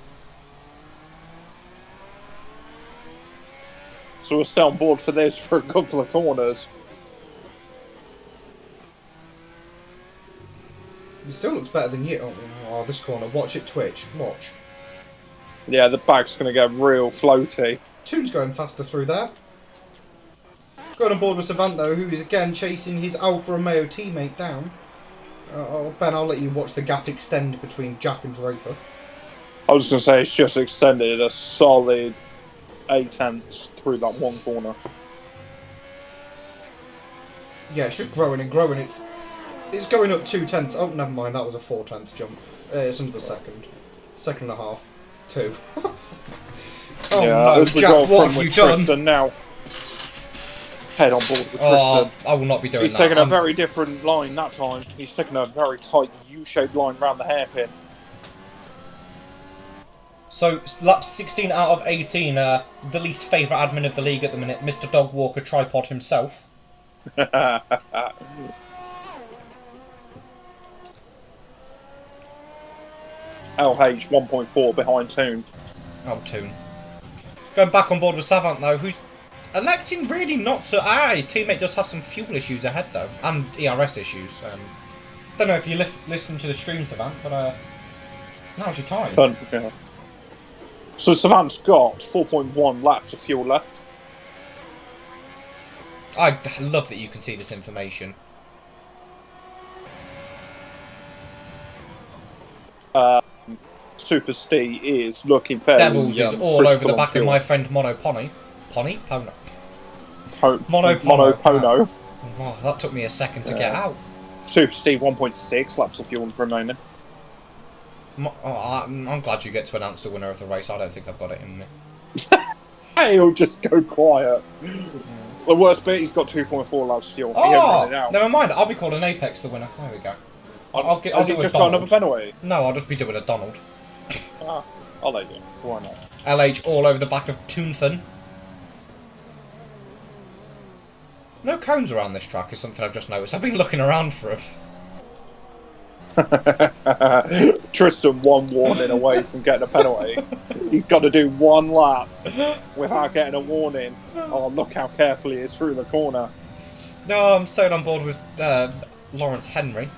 So we'll stay on board for this for a couple of corners. He still looks better than you. Oh, this corner. Watch it twitch. Watch. Yeah, the back's going to get real floaty. Toon's going faster through there. Going on board with Savant, though, who is again chasing his Alfa Romeo teammate down. Ben, I'll let you watch the gap extend between Jack and Draper. I was going to say, it's just extended a solid 8/10 through that one corner. Yeah, it's just growing and growing. It's going up 2/10. Oh, never mind, that was a 4/10 jump. It's under the second. 2.5. 2. Oh yeah, no, as we Jack, go what from have you with done? Tristan now. Head on board with Tristan. I will not be doing that. He's taking a very different line that time. He's taking a very tight U-shaped line around the hairpin. So, lap 16 out of 18, the least favourite admin of the league at the minute, Mr. Dog Walker Tripod himself. LH 1.4 behind Toon. Oh, Toon. Going back on board with Savant, though, who's electing really not to... his teammate does have some fuel issues ahead, though, and ERS issues. Don't know if you listen to the stream, Savant, but now's your time. Yeah. So Savant's got 4.1 laps of fuel left. I love that you can see this information. Super Steve is looking fairly Devils is all over the back of my friend Mono Pono. Pono? Mono Pono. Oh, that took me a second to get out. Super Steve 1.6 laps of fuel remaining. I'm glad you get to announce the winner of the race. I don't think I've got it in me. He'll just go quiet. The worst bit, he's got 2.4 laps of fuel. Oh, never mind. I'll be calling Apex the winner. There we go. I'll do just got another penalty? No, I'll just be doing a Donald. I'll let you. Why not? LH all over the back of Toonfin. No cones around this track is something I've just noticed. I've been looking around for them. Tristan one warning away from getting a penalty. He's got to do one lap without getting a warning. Oh, look how careful he is through the corner. No, I'm staying on board with Lawrence Henry.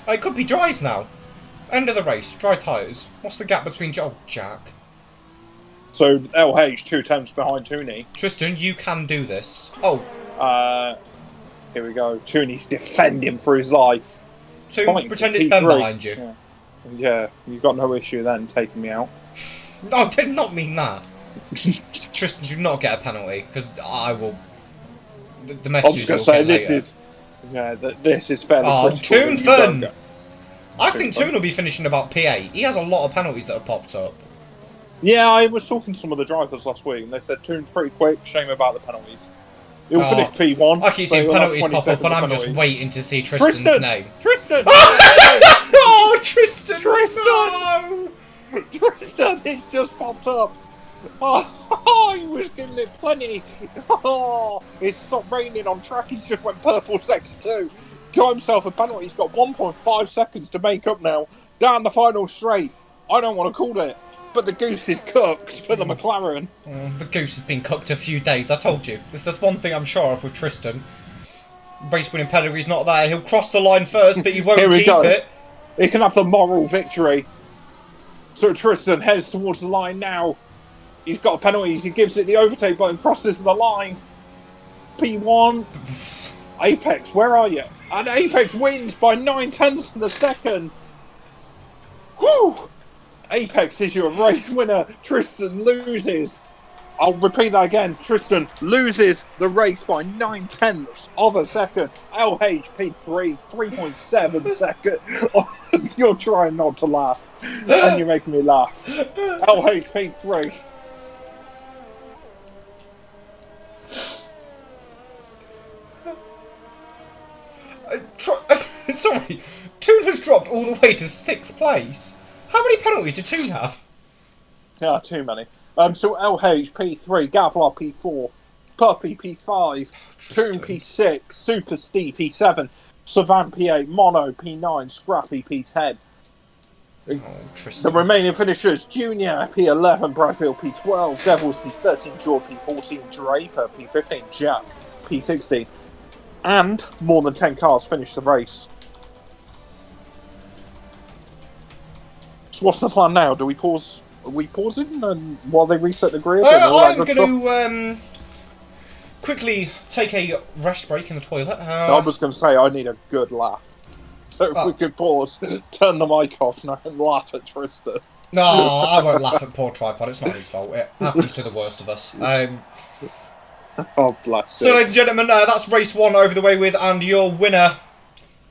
Oh, it could be dries now. End of the race, dry tyres. What's the gap between Jack? So LH 2/10 behind Tooney. Tristan, you can do this. Oh. Here we go. Tooney's defending for his life. Pretend it's Ben behind you. Yeah, you've got no issue then taking me out. No, I did not mean that. Tristan, do not get a penalty, because I will... The message I was going to say, this is fairly critical. Toonfin! I think Toon will be finishing about P8. He has a lot of penalties that have popped up. Yeah, I was talking to some of the drivers last week, and they said Toon's pretty quick, shame about the penalties. He'll finish P1. I keep seeing penalties pop up, and I'm just waiting to see Tristan's name. Tristan! Oh, Tristan! No! Tristan, he's just popped up. Oh, he was giving it plenty. Oh, it stopped raining on track. He's just went purple sector 2. Got himself a penalty. He's got 1.5 seconds to make up now. Down the final straight. I don't want to call it, but the goose is cooked for the McLaren. The goose has been cooked a few days. I told you. If there's one thing I'm sure of with Tristan, race winning pedigree's not there. He'll cross the line first, but he won't keep it. He can have the moral victory. So Tristan heads towards the line now. He's got a penalty. He gives it the overtake button, crosses the line. P1. Apex, where are you? And Apex wins by 9/10 of a second. Whew! Apex is your race winner. Tristan loses. I'll repeat that again. Tristan loses the race by 9/10 of a second. LHP3, 3.7 seconds. You're trying not to laugh, and you're making me laugh. LHP3. Sorry, Toon has dropped all the way to 6th place. How many penalties did Toon have? Yeah, too many. So LH P3, Gavlar P4, Puppy P5, Toon P6, Super Steve P7, Savant P8, Mono P9, Scrappy P10. The remaining finishers: Junior P11, Bradfield P12, Devils P13, George P14, Draper P15, Jack P16. And more than 10 cars finished the race. So what's the plan now? Do we pause? Are we pausing and while they reset the grid? I'm going to quickly take a rest break in the toilet. I was going to say I need a good laugh. So if we could pause, turn the mic off now and laugh at Tristan. No, I won't laugh at poor Tripod. It's not his fault. It happens to the worst of us. Oh, bless So, ladies and gentlemen, that's race 1 over the way with, and your winner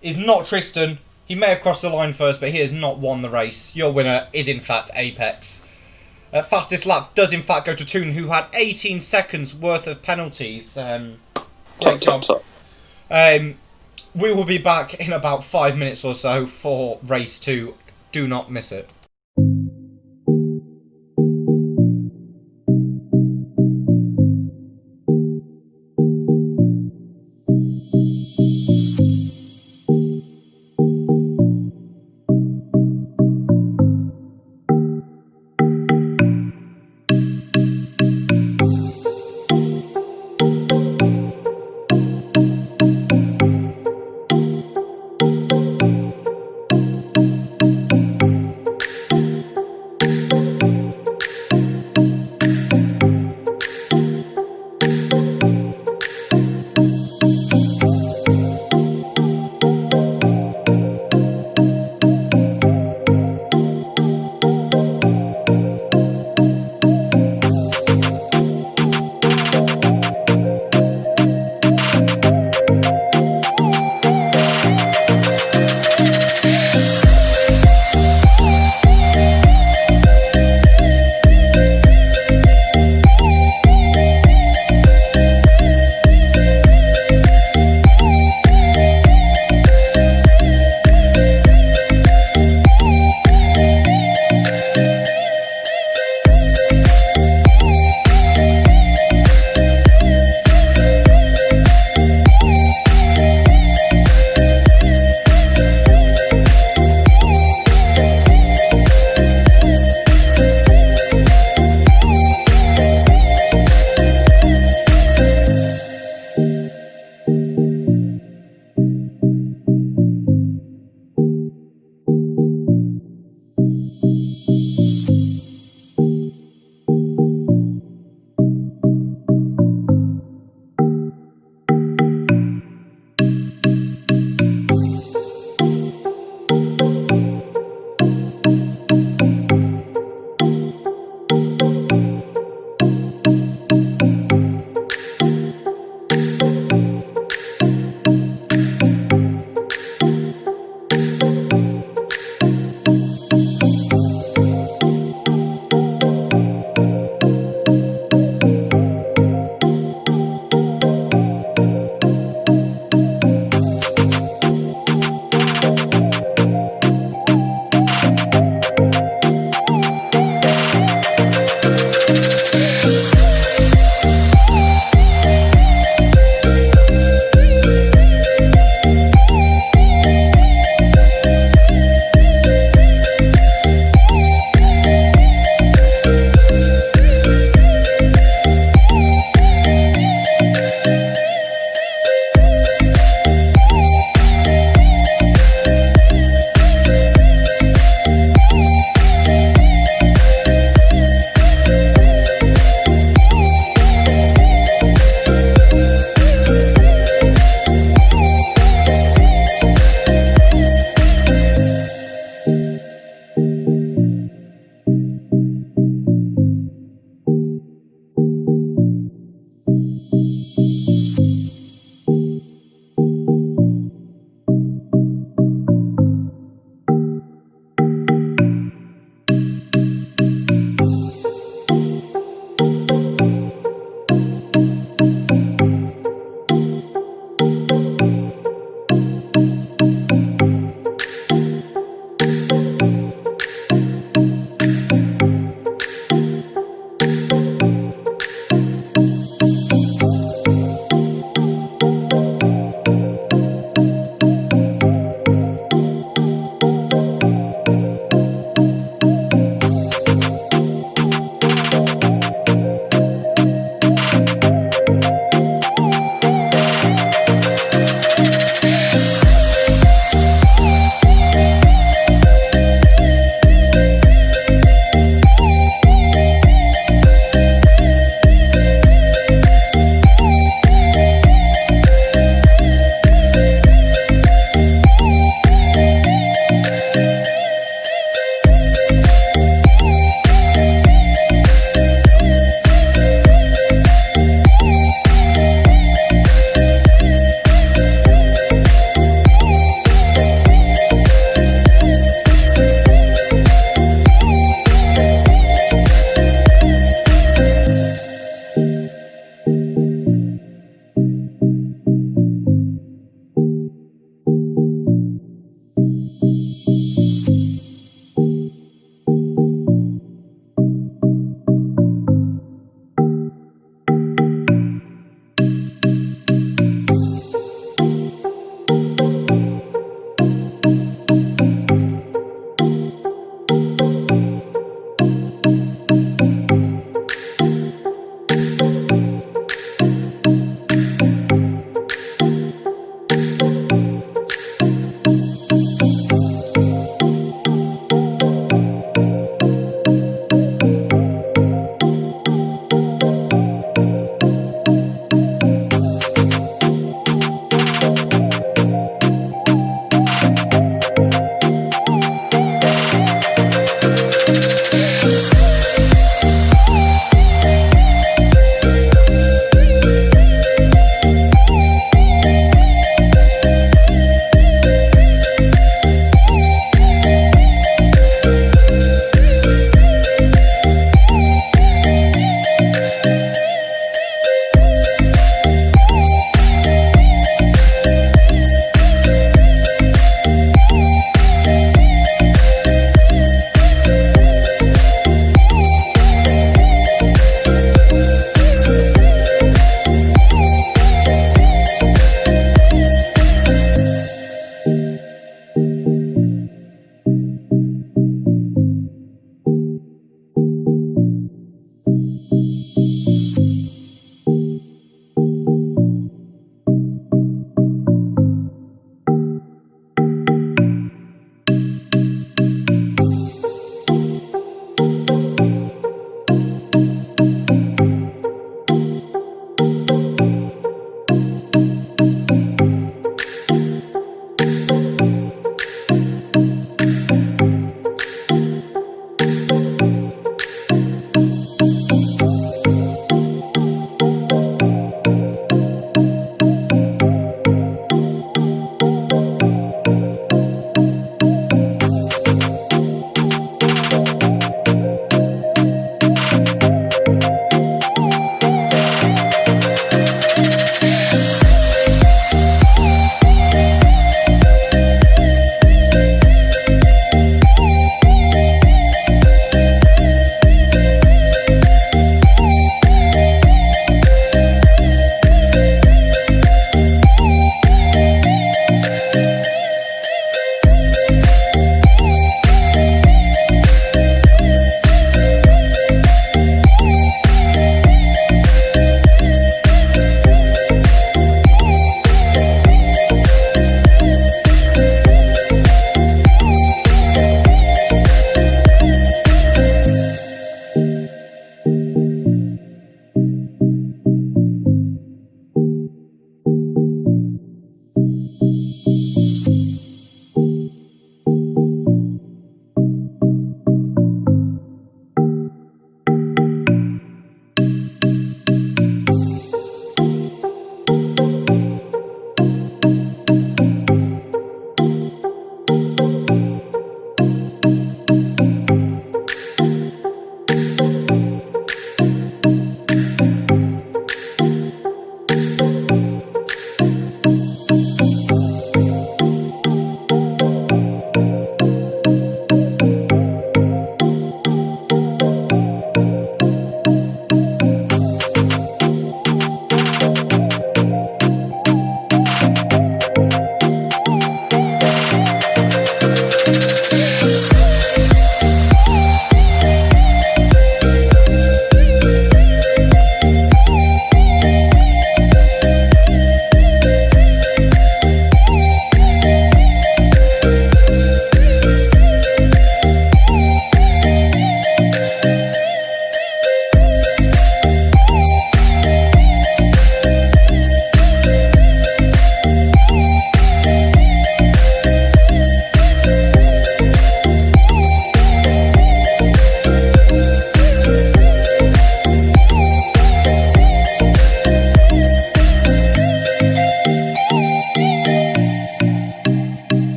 is not Tristan. He may have crossed the line first, but he has not won the race. Your winner is, in fact, Apex. Fastest lap does, in fact, go to Toon, who had 18 seconds worth of penalties. Great job. We will be back in about 5 minutes or so for race 2. Do not miss it.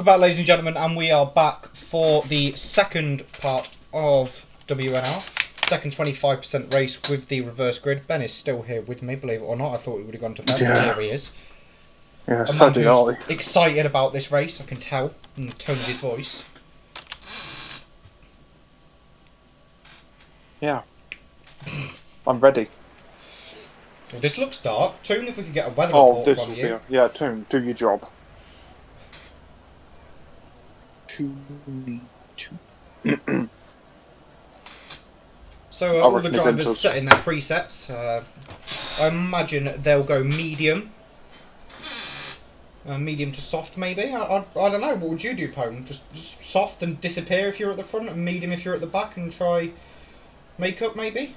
back, ladies and gentlemen, and we are back for the second part of WNR. Second 25% race with the reverse grid. Ben is still here with me, believe it or not. I thought he would have gone to bed, but here he is. Yeah, so did I. Excited about this race, I can tell from the tone of his voice. Yeah. I'm ready. Well, this looks dark. Toon, if we could get a weather report this from will you. be yeah, Toon, do your job. So all the drivers setting their presets. I imagine they'll go medium. Medium to soft, maybe? I don't know. What would you do, Pone? Just soft and disappear if you're at the front, and medium if you're at the back, and try makeup, maybe?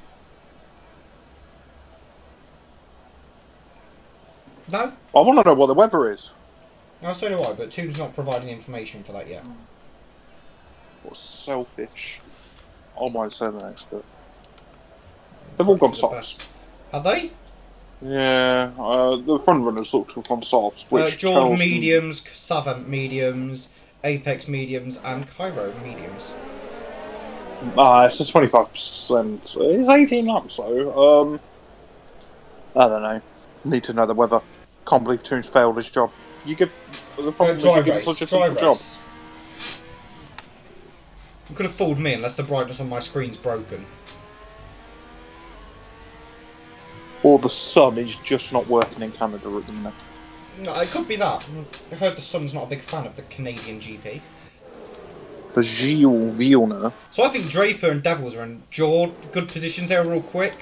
No? I want to know what the weather is. No, so do I, but Toon's not providing information for that yet. What's selfish? I might say the expert. They've all gone softs. Have they? Yeah, the front runners look to have gone softs. Which Jordan mediums, Savant mediums, Apex mediums, and Cairo mediums. It's a 25%. It's 18 laps though. I don't know. Need to know the weather. Can't believe Toon's failed his job. You give the problem is you give such a simple job. You could have fooled me unless the brightness on my screen's broken. Or the sun is just not working in Canada at the minute. No, it could be that. I heard the Sun's not a big fan of the Canadian GP. The Gilles Villeneuve. So I think Draper and Devils are in good positions there, real quick.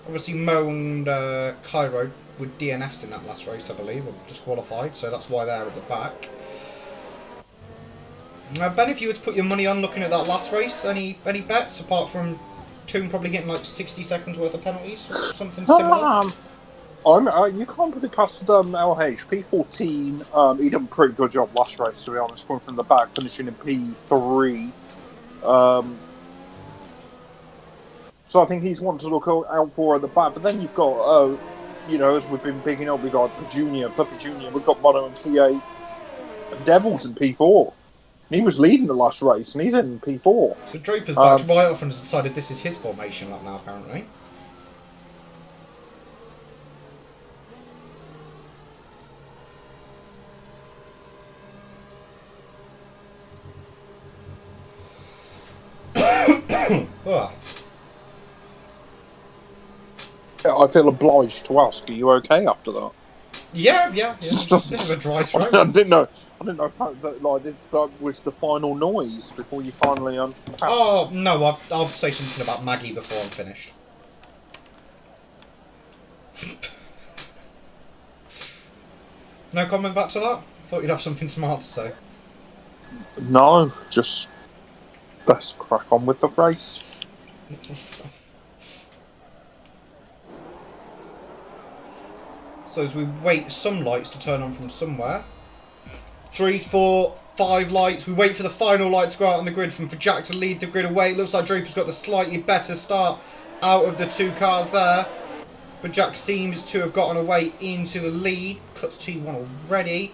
Obviously Mo and Cairo with DNFs in that last race, I believe, or disqualified, so that's why they're at the back. Ben, if you were to put your money on looking at that last race, any bets apart from Toon probably getting like 60 seconds worth of penalties or something similar? You can't put it past LH. P14, he done a pretty good job last race, to be honest, coming from the back, finishing in P3. So I think he's one to look out for at the back. But then you've got, as we've been picking up, we've got Puppy Junior, we've got Mono and P8, Devils in P4. He was leading the last race, and he's in P4. So Draper's backed right off and has decided this is his formation lap now, apparently. Oh. I feel obliged to ask, are you okay after that? Yeah. Just a bit of a dry throat. I didn't know that was the final noise before you finally passed. Oh, no, I'll say something about Maggie before I'm finished. No comment back to that? Thought you'd have something smart to say. No, just let's crack on with the race. So as we wait some lights to turn on from somewhere. 3, 4, 5 lights. We wait for the final light to go out on the grid for Jack to lead the grid away. It looks like Draper's got the slightly better start out of the two cars there. But Jack seems to have gotten away into the lead. Cuts T1 already.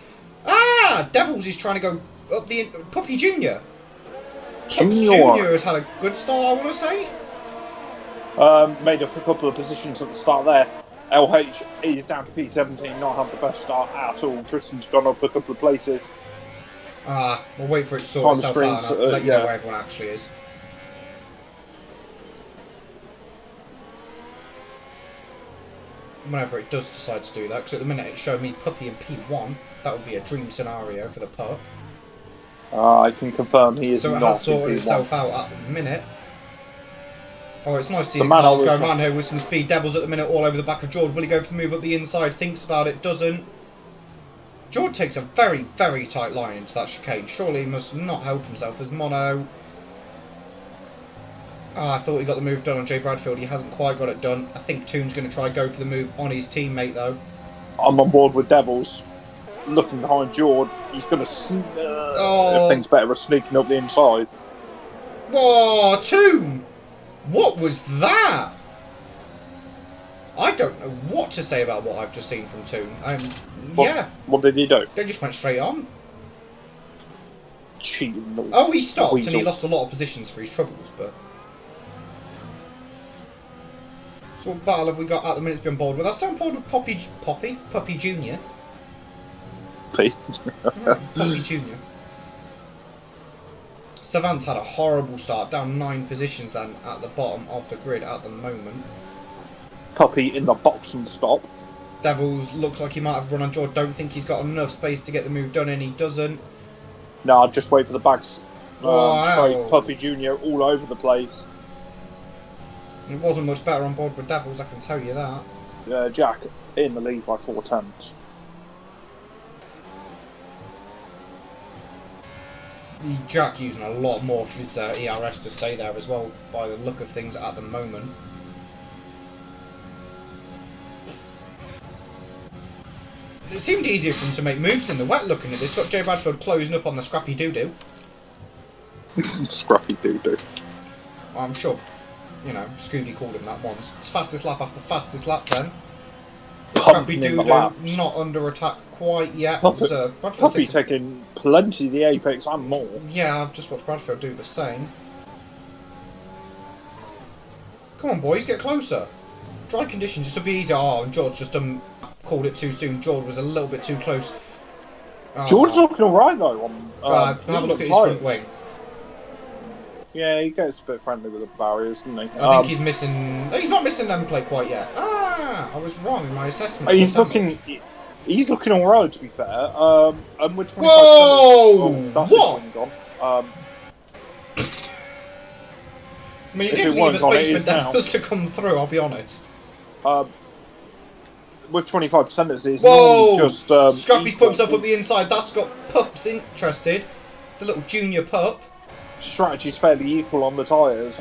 Devils is trying to go up the... Puppy Junior. Junior has had a good start, I want to say. Made up a couple of positions at the start there. LH is down to P17, not had the best start at all. Tristan's gone up a couple of places. We'll wait for it to sort itself out and I'll let you know where everyone actually is. Whenever it does decide to do that, because at the minute it showed me Puppy in P1. That would be a dream scenario for the pup. I can confirm he is not in P1. So it has sorted itself out at the minute. Oh, it's nice to see the cars go around here with some speed. Devils at the minute all over the back of George. Will he go for the move up the inside? Thinks about it, doesn't. George takes a very, very tight line into that chicane. Surely he must not help himself as Mono. I thought he got the move done on Jay Bradfield. He hasn't quite got it done. I think Toon's going to try go for the move on his teammate though. I'm on board with Devils. Looking behind George, he's going to if things better are sneaking up the inside. Whoa, Toon! What was that? I don't know what to say about what I've just seen from Toon. Yeah. What did he do? They just went straight on. Cheating little Oh, he stopped weasel. and he lost a lot of positions for his troubles, but... So what battle have we got at the minute to be on board with? I'm still on board with Puppy Junior. Puppy Junior. Savant's had a horrible start, down 9 positions then at the bottom of the grid at the moment. Puppy in the box and stop. Devils looks like he might have run on George. Don't think he's got enough space to get the move done, and he doesn't. No, I'll just wait for the bags. Wow. Straight Puppy Junior all over the place. It wasn't much better on board with Devils, I can tell you that. Jack in the lead by 4 tenths. Jack using a lot more of his ERS to stay there as well, by the look of things at the moment. It seemed easier for him to make moves in the wet looking at this. Got Jay Bradford closing up on the Scrappy Doo-Doo. Scrappy Doo-Doo. I'm sure, you know, Scooby called him that once. It's fastest lap after fastest lap then. Scrappy Doo-Doo not under attack quite yet. Puppy taking plenty of the apex and more. Yeah, I've just watched Bradford do the same. Come on boys, get closer. Dry conditions, this will be easier. Oh, and George just called it too soon. George was a little bit too close. George's looking alright though. Have a look at his front wing. Yeah, he gets a bit friendly with the barriers, doesn't he? I think he's missing... He's not missing them plate quite yet. I was wrong in my assessment. He's looking alright, to be fair. And with 25%... Whoa! That's what? his wing gone. I mean, he didn't leave a space for Devils to come through, I'll be honest. With 25% it's whoa! Just... Scrappy pumps up the inside. That's got Pups interested. The little junior pup. Strategy's fairly equal on the tyres.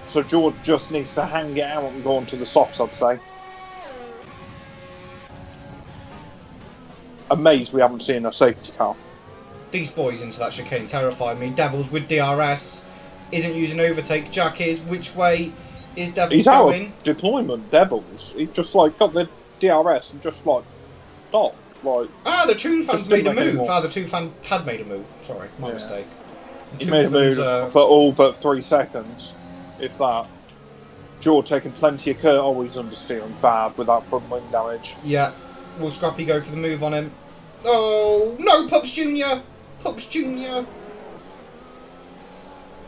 So George just needs to hang it out and go on to the softs, I'd say. Amazed we haven't seen a safety car. These boys into that chicane terrify me. Devils with DRS. Isn't using overtake. Jack is. Which way is Devils He's going? Out of deployment, Devils. He just like got the DRS and just like stopped. Like, the Toon fans made a move. The Toon fan had made a move. Sorry, my mistake. He made a move for all but 3 seconds, if that. George taking plenty of curve. Oh, he's understeering bad with that front wing damage. Yeah. Will Scrappy go for the move on him? Oh, no, Pups Jr. Pups Jr.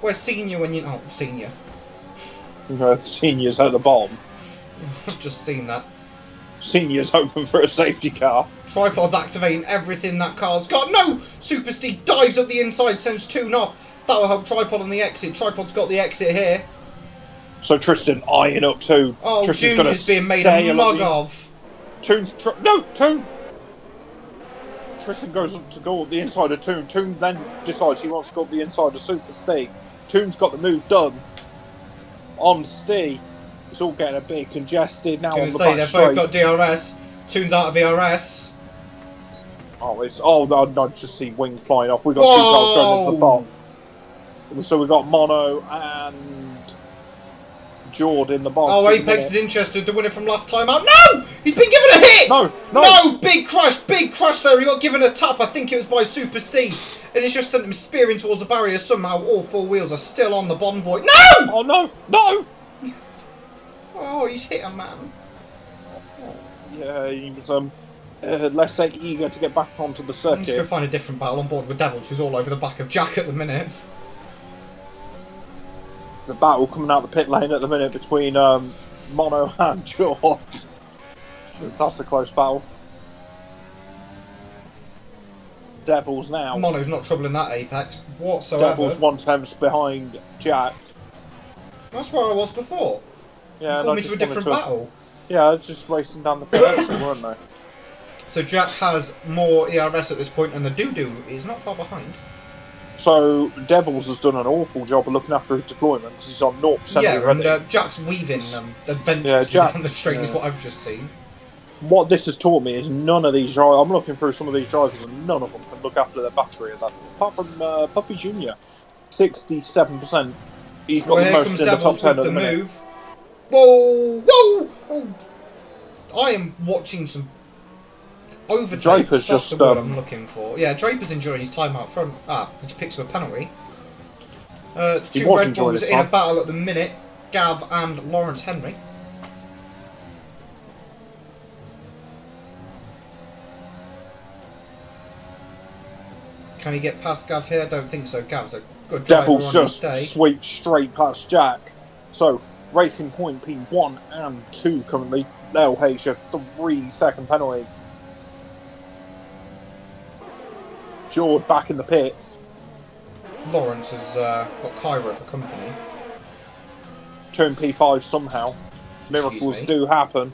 Where's Senior when you... Oh, Senior. Senior's at the bottom. I've just seen that. Senior's hoping for a safety car. Tripod's activating everything that car's got. No! Super Steve dives up the inside, sends Toon off. That will help Tripod on the exit. Tripod's got the exit here. So Tristan eyeing up Toon. Oh, Tristan's Junior's being made a mug of. Toon, no, Toon! Tristan goes up to go up the inside of Toon. Toon then decides he wants to go up the inside of Super Steve. Toon's got the move done. On Steve. It's all getting a bit congested now on the back they've straight. both got DRS. Toon's out of ERS. I just see wing flying off. We've got 2 cars going into the bottom. So we've got Mono and Jord in the box. Oh, Apex is interested. The winner from last time out. No! He's been given a hit! No! Big crash there. He got given a tap. I think it was by Super Steve. And it's just sent him spearing towards the barrier. Somehow all 4 wheels are still on the bottom void. No! Oh, no! No! Oh, he's hit a man. Yeah, he was, let's say, eager to get back onto the circuit. I'm just going to find a different battle on board with Devils, who's all over the back of Jack at the minute. There's a battle coming out the pit lane at the minute between Mono and George. That's a close battle. Devils now. Mono's not troubling that Apex whatsoever. Devils 1 tenth behind Jack. That's where I was before. Yeah, called me to a different battle. Yeah, just racing down the pit exit, weren't they? So Jack has more ERS at this point, and the Doo-Doo is not far behind. So Devils has done an awful job of looking after his deployment because he's on 0% already. And Jack's weaving adventures down the straight is what I've just seen. What this has taught me is none of these drivers... I'm looking through some of these drivers and none of them can look after their battery. Apart from Puppy Jr. 67%. He's got the most in the top 10 at the minute. Whoa! Whoa! Oh. I am watching some overtakes. Draper's That's just the word I'm looking for. Yeah, Draper's enjoying his time out front. He picks up a penalty. He Two was Red enjoying Bulls his in a time. battle at the minute. Gav and Lawrence Henry. Can he get past Gav here? I don't think so. Gav's a good driver Devils on his just day. sweep straight past Jack. So, Racing Point P1 and 2 currently. LH a 3-second penalty. Jord back in the pits. Lawrence has got Cairo for company. 2 and P5 somehow. Miracles do happen.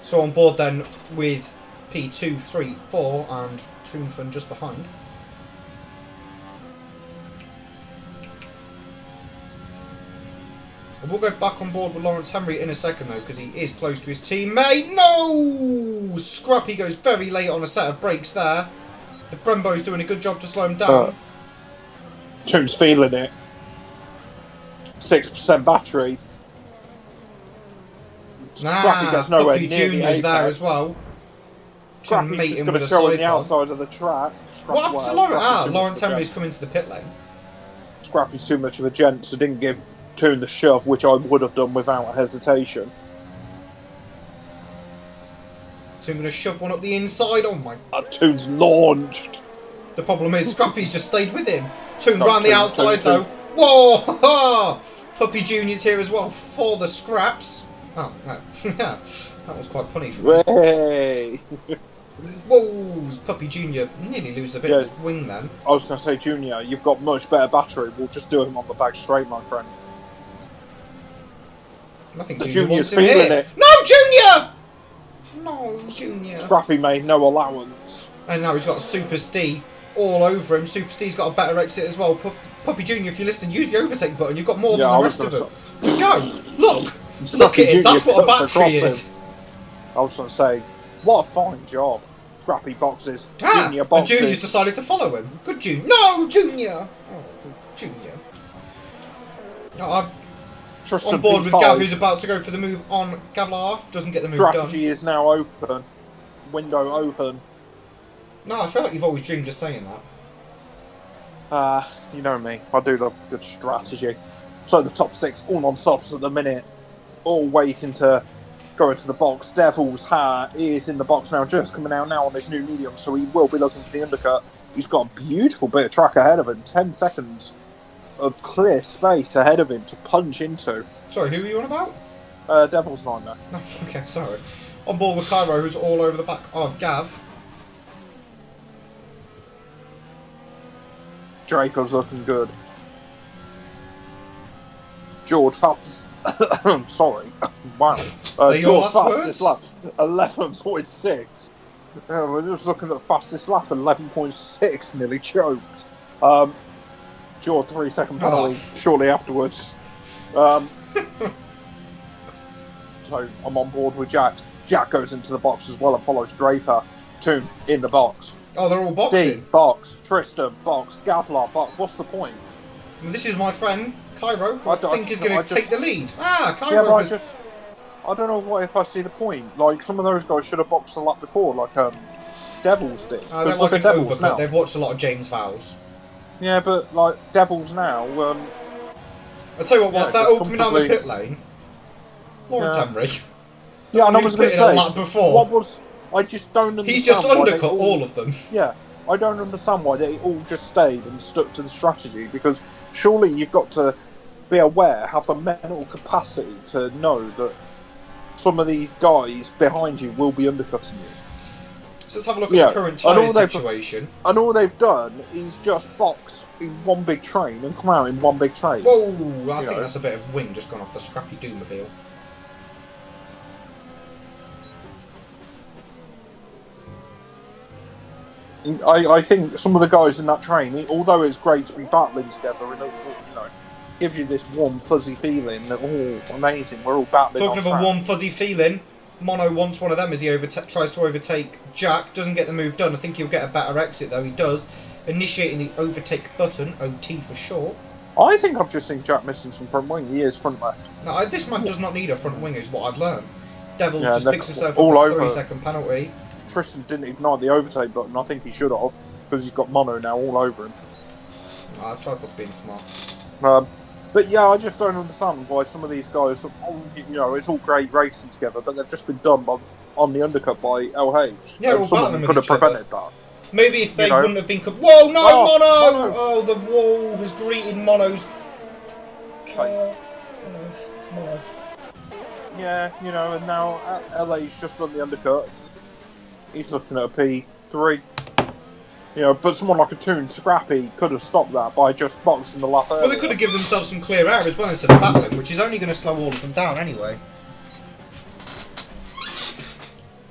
So on board then with P2, 3, 4 and Toonfun just behind. And we'll go back on board with Lawrence Henry in a second though, because he is close to his teammate. No! Scrappy goes very late on a set of brakes there. The Brembo's doing a good job to slow him down. Toon's feeling it. 6% battery. Scrappy gets nowhere Puppy near the Junior's apex. there as well. Scrappy's just going to show on the outside of the track. What happened to Lawrence? Lawrence Henry's come into the pit lane. Scrappy's too much of a gent, so didn't give Toon the shove, which I would have done without hesitation. So I'm going to shove one up the inside. Oh my. Toon's launched. The problem is Scrappy's just stayed with him. Toon No, round the outside though. Whoa! Puppy Junior's here as well for the scraps. Oh, no. That was quite funny for me. Way. Whoa! Puppy Junior nearly loses a bit of his wing then. I was going to say, Junior, you've got much better battery. We'll just do him on the back straight, my friend. I think The Junior Junior's wants him feeling here. it. No, Junior! No, Junior. Scrappy made no allowance. And now he's got Super Steve all over him. Super Steve's got a better exit as well. Puppy Junior, if you're listening, use the overtake button. You've got more than the rest of them. Go! Look at it. That's what a battery is. I was going to say, what a fine job. Scrappy boxes. Junior boxes. And Junior's decided to follow him. Good Junior. No, Junior! Oh, Junior. I'm Tristan on board with P5. Gav, who's about to go for the move on Gavlar. Doesn't get the move done. Strategy is now open. Window open. No, I feel like you've always dreamed just saying that. You know me. I do love good strategy. So the top 6 all on softs at the minute. All waiting to go into the box. Devil's Hat is in the box now, just coming out now on this new medium, so he will be looking for the undercut. He's got a beautiful bit of track ahead of him. 10 seconds of clear space ahead of him to punch into. Sorry, who are you on about? Devil's Nightmare. No, okay, sorry. On board with Cairo, who's all over the back of Gav. Draco's looking good. George fastest. Sorry. Wow. George fastest lap. 11.6. We're just looking at the fastest lap. 11.6. Nearly choked. George 3-second penalty shortly afterwards. So I'm on board with Jack. Jack goes into the box as well and follows Draper. Toon in the box. Oh, they're all boxing. Steve, box. Tristan, box. Gavlar, box. What's the point? And this is my friend, Cairo, who I think is going to take the lead. Yeah, Cairo but I don't know what if I see the point. Like, some of those guys should have boxed a lap before, like Devils did. Just look at Devils now. They've watched a lot of James Vowles. Yeah, but like Devils now. I'll tell you what, whilst they're all coming down the pit lane, Lawrence Henry. Yeah, and I was going to say, a lap before. what was? I just don't understand. He's just undercut all of them. Yeah, I don't understand why they all just stayed and stuck to the strategy, because surely you've got to be aware, have the mental capacity to know that some of these guys behind you will be undercutting you. So let's have a look at the current tyre situation. And all they've done is just box in one big train and come out in one big train. Whoa, I think that's a bit of wind just gone off the Scrappy Doomobile. I think some of the guys in that train, although it's great to be battling together, and gives you this warm, fuzzy feeling that, oh, amazing, we're all battling. Talking of a warm, fuzzy feeling, Mono wants one of them as he tries to overtake Jack. Doesn't get the move done. I think he'll get a better exit though. He does. Initiating the overtake button, OT for short. I think I've just seen Jack missing some front wing. He is front left. No, this man does not need a front wing, is what I've learned. Devil Yeah, just picks himself all up a over. 3-second penalty. Tristan didn't ignite the overtake button. I think he should have, because he's got mono now all over him. Tripod's being smart. But yeah, I just don't understand why some of these guys, you know, it's all great racing together, but they've just been done on the undercut by LH. Yeah, and someone could have prevented that. Maybe if they You know? wouldn't have been... Whoa, no, Oh, Mono! Mono! Oh, the wall has greeted Mono's... Okay. Mono. Yeah, you know, and now LA's just done the undercut. He's looking at a P3. You know, but someone like a Toon Scrappy could have stopped that by just boxing the lap earlier. Well, they could have given themselves some clear air as well instead of battling, which is only going to slow all of them down anyway.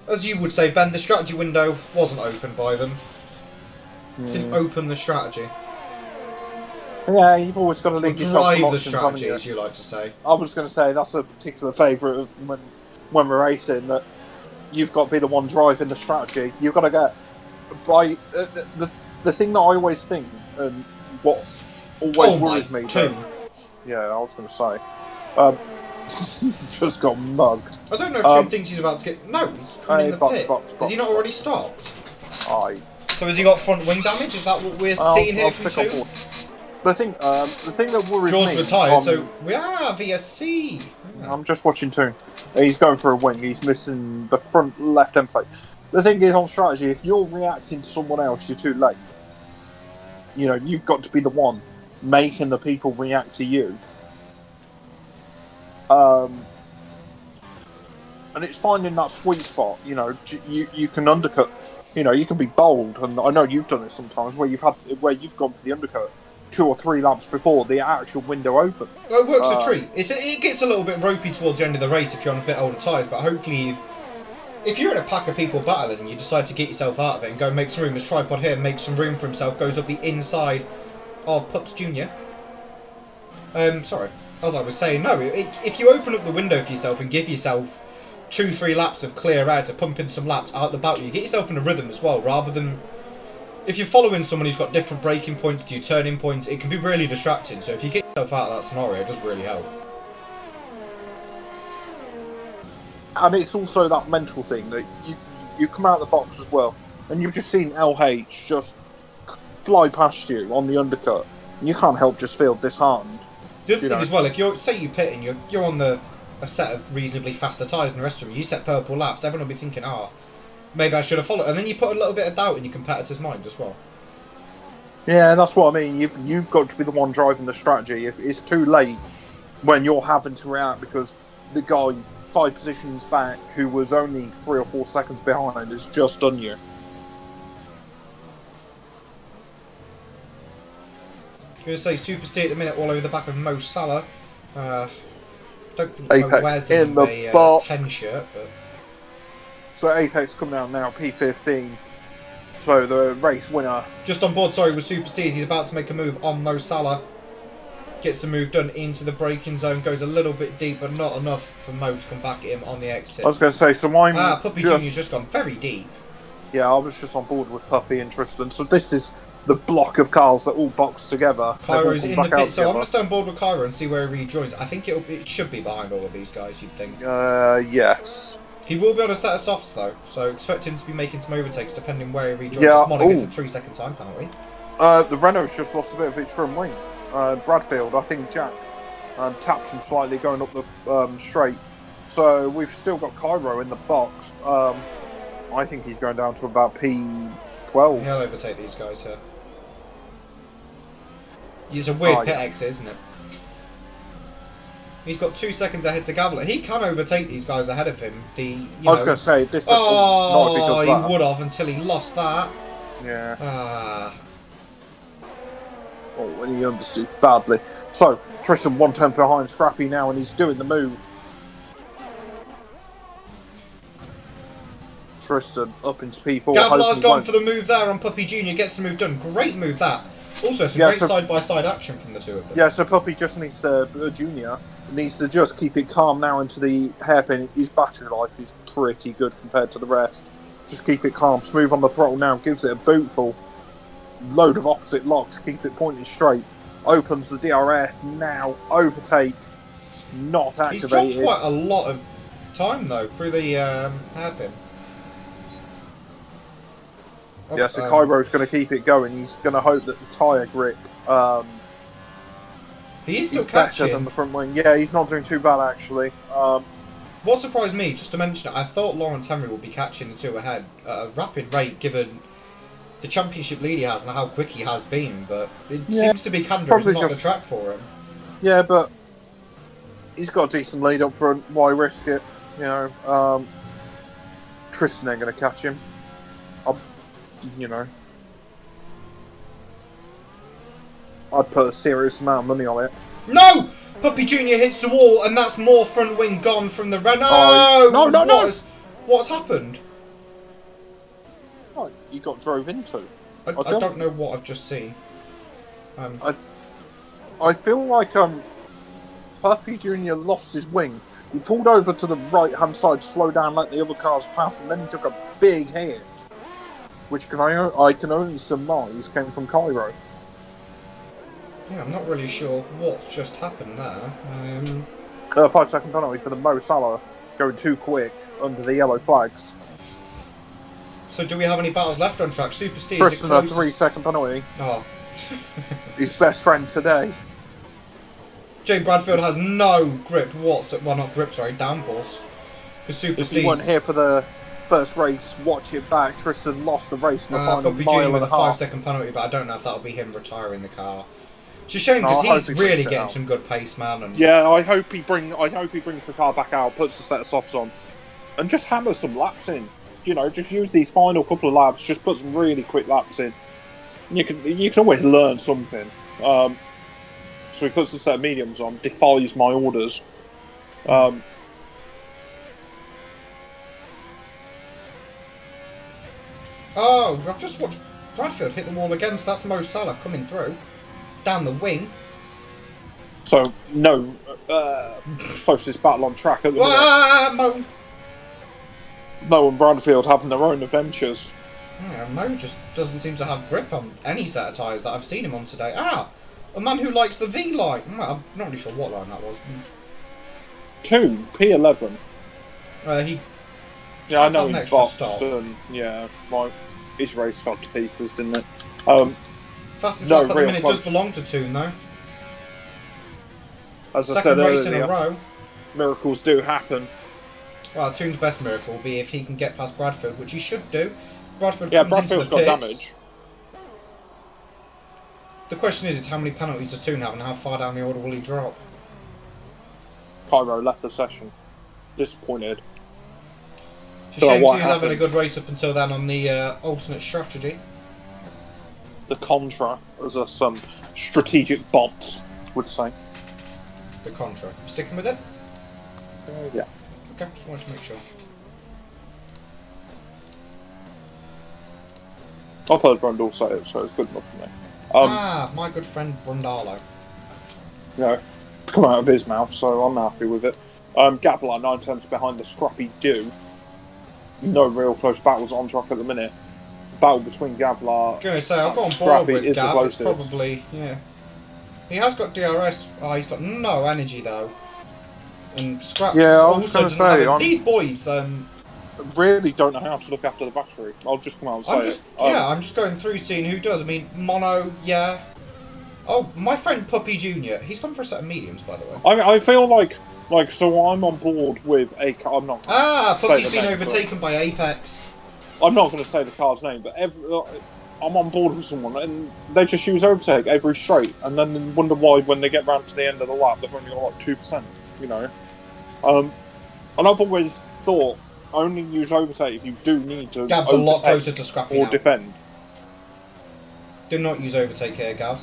As you would say, Ben, the strategy window wasn't opened by them. Didn't open the strategy. Yeah, you've always got to leave yourself some Drive the options, haven't strategy, you? as you like to say. I was going to say that's a particular favourite of when we're racing, that you've got to be the one driving the strategy. You've got to get by the thing that I always think, and what always worries me. Yeah, I was going to say, just got mugged. I don't know if Tim thinks he's about to get. No, he's coming in the pit. Has he not already stopped? So has he got front wing damage? Is that what we're seeing here from two? The thing that worries George me. retired, so we are VSC. I'm just watching Toon. He's going for a wing. He's missing the front left end plate. The thing is, on strategy, if you're reacting to someone else, you're too late. You know, you've got to be the one making the people react to you. And it's finding that sweet spot. You know, you can undercut. You know, you can be bold, and I know you've done it sometimes where you've gone for the undercut 2 or 3 laps before the actual window opens. So it works a treat. It gets a little bit ropey towards the end of the race if you're on a bit older tyres, but hopefully if you're in a pack of people battling and you decide to get yourself out of it and go make some room, as Tripod here makes some room for himself, goes up the inside of Pups Jr. Sorry, as I was saying, no, if you open up the window for yourself and give yourself 2-3 laps of clear air to pump in some laps out the battle, you get yourself in a rhythm as well, rather than if you're following someone who's got different braking points to your turning points, it can be really distracting. So if you get yourself out of that scenario, it does really help. And it's also that mental thing that you come out of the box as well, and you've just seen LH just fly past you on the undercut. And you can't help just feel disheartened. The other thing as well, if you're say you pit and you're on a set of reasonably faster tyres than the rest of them, you set purple laps, everyone will be thinking, maybe I should have followed. And then you put a little bit of doubt in your competitor's mind as well. Yeah, that's what I mean. You've got to be the one driving the strategy. If it's too late when you're having to react because the guy 5 positions back who was only 3 or 4 seconds behind has just done you. I'm going to say Super Stay at the minute all over the back of Mo Salah. Don't think Apex Mo wears in the a box. 10 shirt, but... So Apex coming out now, P15. So the race winner. Just on board, sorry, with Super Steez. He's about to make a move on Mo Salah. Gets the move done into the braking zone. Goes a little bit deep, but not enough for Mo to come back at him on the exit. I was going to say, so mine. Puppy Jr.'s just gone very deep. Yeah, I was just on board with Puppy and Tristan. So this is the block of cars that all box together. Cairo is in the pit, so I'm going to stay on board with Cairo and see where he rejoins. I think it should be behind all of these guys, you'd think. Yes. He will be on a set of softs though, so expect him to be making some overtakes depending where he rejoins. Yeah, Mono gets a 3-second time penalty. The Renault's just lost a bit of its front wing. Bradfield, I think Jack tapped him slightly going up the straight. So we've still got Cairo in the box. I think he's going down to about P12. He'll overtake these guys here. It's a weird pit exit, isn't it? He's got 2 seconds ahead to Gavler. He can overtake these guys ahead of him. I was going to say this. Not if he does that. He would have until he lost that. Yeah. Oh, he understood badly. So Tristan 1/10 behind Scrappy now, and he's doing the move. Tristan up into P4. Gavlar's gone for the move there on Puppy Jr. Gets the move done. Great move that. Also, some great side-by-side action from the two of them. Yeah, so Puppy just needs to, Junior needs to just keep it calm now into the hairpin. His battery life is pretty good compared to the rest. Just keep it calm, smooth on the throttle now, gives it a bootful. Load of opposite lock to keep it pointing straight. Opens the DRS, now overtake, not He's dropped activated. quite a lot of time though through the hairpin. Oh, Yeah, so Cairo's going to keep it going. He's going to hope that the tyre grip he is still is better catching. than the front wing. Yeah, he's not doing too bad actually. What surprised me, just to mention it, I thought Lawrence Henry would be catching the two ahead at a rapid rate given the championship lead he has and how quick he has been, but it seems to be Canada is not the track for him. Yeah, but he's got a decent lead up front. Why risk it? You know, Tristan ain't going to catch him. You know, I'd put a serious amount of money on it. No! Puppy Junior hits the wall, and that's more front wing gone from the Renault. Oh, no! What's happened? Oh, you got drove into. I don't know what I've just seen. I feel like Puppy Junior lost his wing. He pulled over to the right hand side, slowed down, let the other cars pass, and then he took a big hit, which I can only surmise came from Cairo. Yeah, I'm not really sure what just happened there. 5-second penalty for the Mo Salah going too quick under the yellow flags. So do we have any battles left on track? Super Steve. Tristan, a 3-second penalty. Oh. His best friend today. Jay Bradfield has no grip whatsoever. Well, not grip, sorry, downforce. Because Super If Steve. you weren't here for the first race, watch it back. Tristan lost the race in the final Puppy mile Junior and with a a half. 5-second penalty, but I don't know if that'll be him retiring the car. It's a shame because he's really getting some good pace, man. And yeah, I hope he brings the car back out, puts a set of softs on, and just hammer some laps in. You know, just use these final couple of laps, just put some really quick laps in. You can always learn something. So he puts a set of mediums on, defies my orders. Oh, I've just watched Bradfield hit the wall again, so that's Mo Salah coming through. Down the wing. So, no closest battle on track at the minute. Mo and Bradfield having their own adventures. Yeah, Mo just doesn't seem to have grip on any set of tyres that I've seen him on today. A man who likes the V line. I'm not really sure what line that was. 2, P11. Yeah, I know he boxed stop. and yeah, like his race fell to pieces, didn't it? Fastest no, lap at the minute close. does belong to Toon though. As I Second said race earlier, in a row. miracles do happen. Well, Toon's best miracle will be if he can get past Bradfield, which he should do. Bradfield's Bradfield's got pits. damage. The question is how many penalties does Toon have and how far down the order will he drop? Cairo left the session. Disappointed. It's a shame Toon's having a good race up until then on the alternate strategy. The contra, as some strategic bots would say. The contra. Sticking with it? Yeah. Okay, just wanted to make sure. I've heard Brundle say it, so it's good enough for me. My good friend Brundalo. You know, it's come out of his mouth, so I'm happy with it. Gavlar 9 tenths behind the Scrappy Dew. No real close battles on track at the minute. Battle between Gavlar I've got on board with Gav. It's probably, yeah. He has got DRS. Oh, he's got no energy though. And Scraps also doesn't have these boys. Really don't know how to look after the battery. I'll just come out and say it. I'm just going through seeing who does. I mean, Mono, yeah. Oh, my friend Puppy Junior. He's gone for a set of mediums, by the way. I feel like so I'm on board with a car. I'm not. Puppy's been overtaken by Apex. I'm not going to say the car's name, but I'm on board with someone, and they just use overtake every straight, and then wonder why when they get round to the end of the lap they've only got like 2%. You know, and I've always thought only use overtake if you do need to. Gav's a lot closer to Scrappy or now. defend. Do not use overtake here, Gav.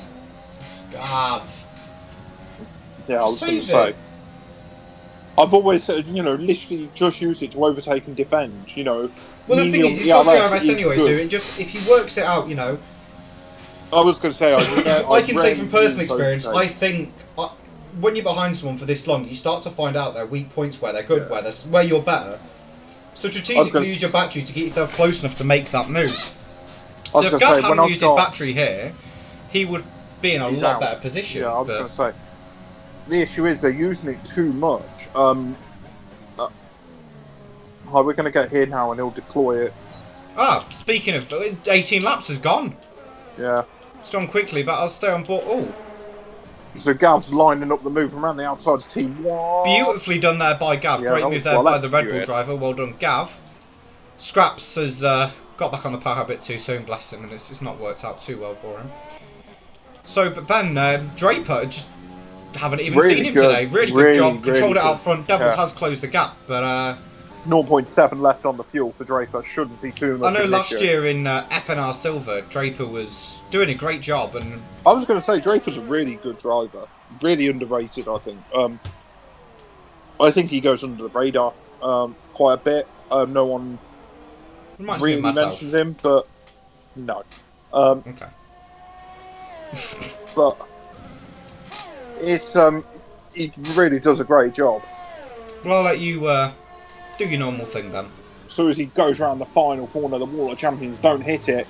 Gav. Yeah, I was going to say. I've always said, literally just use it to overtake and defend. Well, the thing is, he's got DRS anyway, so if he works it out, I was going to say, I can say from personal experience, I think when you're behind someone for this long, you start to find out their weak points, where they're good, where you're better. So strategically use your battery to get yourself close enough to make that move. So if Gav hadn't used his battery here, he would be in a he's lot out. better position. Yeah, I was but... going to say. The issue is they're using it too much. We're going to get here now and he'll deploy it. Ah, speaking of, 18 laps has gone. Yeah. It's gone quickly, but I'll stay on board. Oh. So Gav's lining up the move around the outside of Team 1. Beautifully done there by Gav. Yeah, Great that move was there well by the Red Bull executed. driver. Well done, Gav. Scraps has got back on the power a bit too soon, bless him, and it's not worked out too well for him. So, but Ben, Draper, just haven't even Really seen him good. today. Really good Really, job. really Controlled it out good. front. Devils Yeah. has closed the gap, but 0.7 left on the fuel for Draper. Shouldn't be too much I know of an last issue. year in FNR Silver, Draper was doing a great job, and I was going to say Draper's a really good driver. Really underrated, I think. I think he goes under the radar quite a bit. No one reminds me really of myself. mentions him, but no. Okay. But it's he really does a great job. Well, I'll let you do your normal thing, Ben. As soon as he goes around the final corner, the Wall of Champions don't hit it.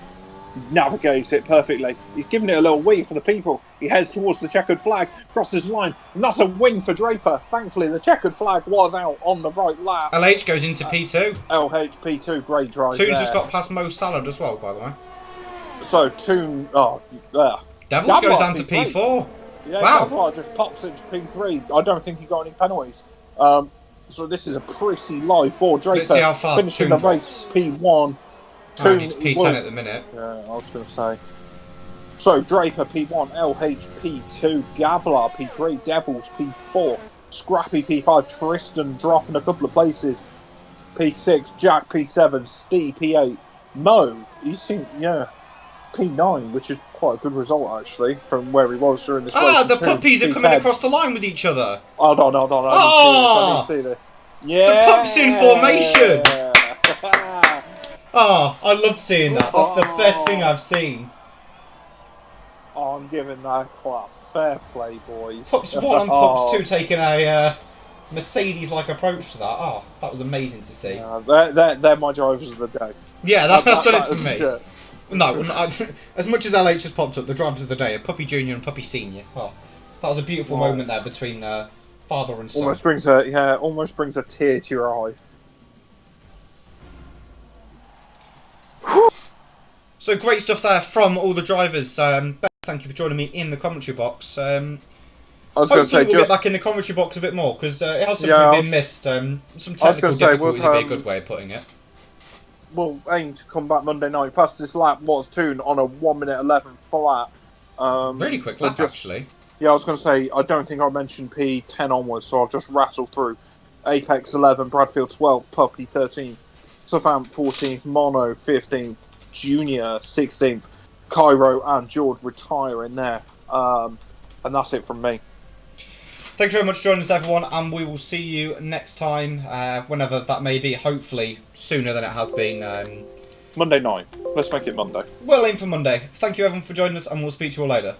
He navigates it perfectly. He's giving it a little wee for the people. He heads towards the checkered flag, crosses the line, and that's a win for Draper. Thankfully, the checkered flag was out on the right lap. LH goes into P2. LHP2, great drive Toons there. just got past Mo Salad as well, by the way. So, Toon... Oh, there. Devils goes Gavlar, down to P3. P4. Yeah, Wow. Gavlar just pops into P3. I don't think he got any penalties. So this is a pretty live board. Draper Let's see how far finishing Toon the race drops. P1. Oh, it's P10 at the minute. Yeah, I was going to say. So Draper P1, LH P2, Gavlar P3, Devils P4, Scrappy P5, Tristan dropping a couple of places, P6, Jack P7, Steve P8, Mo, you seem, yeah, P9, which is quite a good result actually from where he was during this race. Ah, the Two, puppies are P10. coming across the line with each other. Hold on, I didn't see this. Yeah, The pups in formation. Oh, I loved seeing that. That's the best thing I've seen. Oh, I'm giving that a clap. Fair play, boys. Pups 1 and Pups 2 taking a Mercedes-like approach to that. Oh, that was amazing to see. They're my drivers of the day. Yeah, that's done it for me. Yeah. No, as much as LH has popped up, the drivers of the day are Puppy Junior and Puppy Senior. Oh, that was a beautiful moment there between father and son. Almost brings a tear to your eye. So great stuff there from all the drivers. Ben, thank you for joining me in the commentary box. I was going to say, we'll get back in the commentary box a bit more because it has been missed. Some technical difficulties would be a good way of putting it. We'll aim to come back Monday night. Fastest lap was Toon on a 1:11 flat. Really quick lap, actually. Yeah, I was going to say, I don't think I mentioned P10 onwards, so I'll just rattle through. Apex 11, Bradfield 12, Puppy 13, Savant 14th, Mono 15th, Junior 16th, Cairo and George retiring there. And that's it from me. Thank you very much for joining us, everyone, and we will see you next time, whenever that may be, hopefully sooner than it has been. Monday night. Let's make it Monday. We'll aim for Monday. Thank you, everyone, for joining us, and we'll speak to you all later.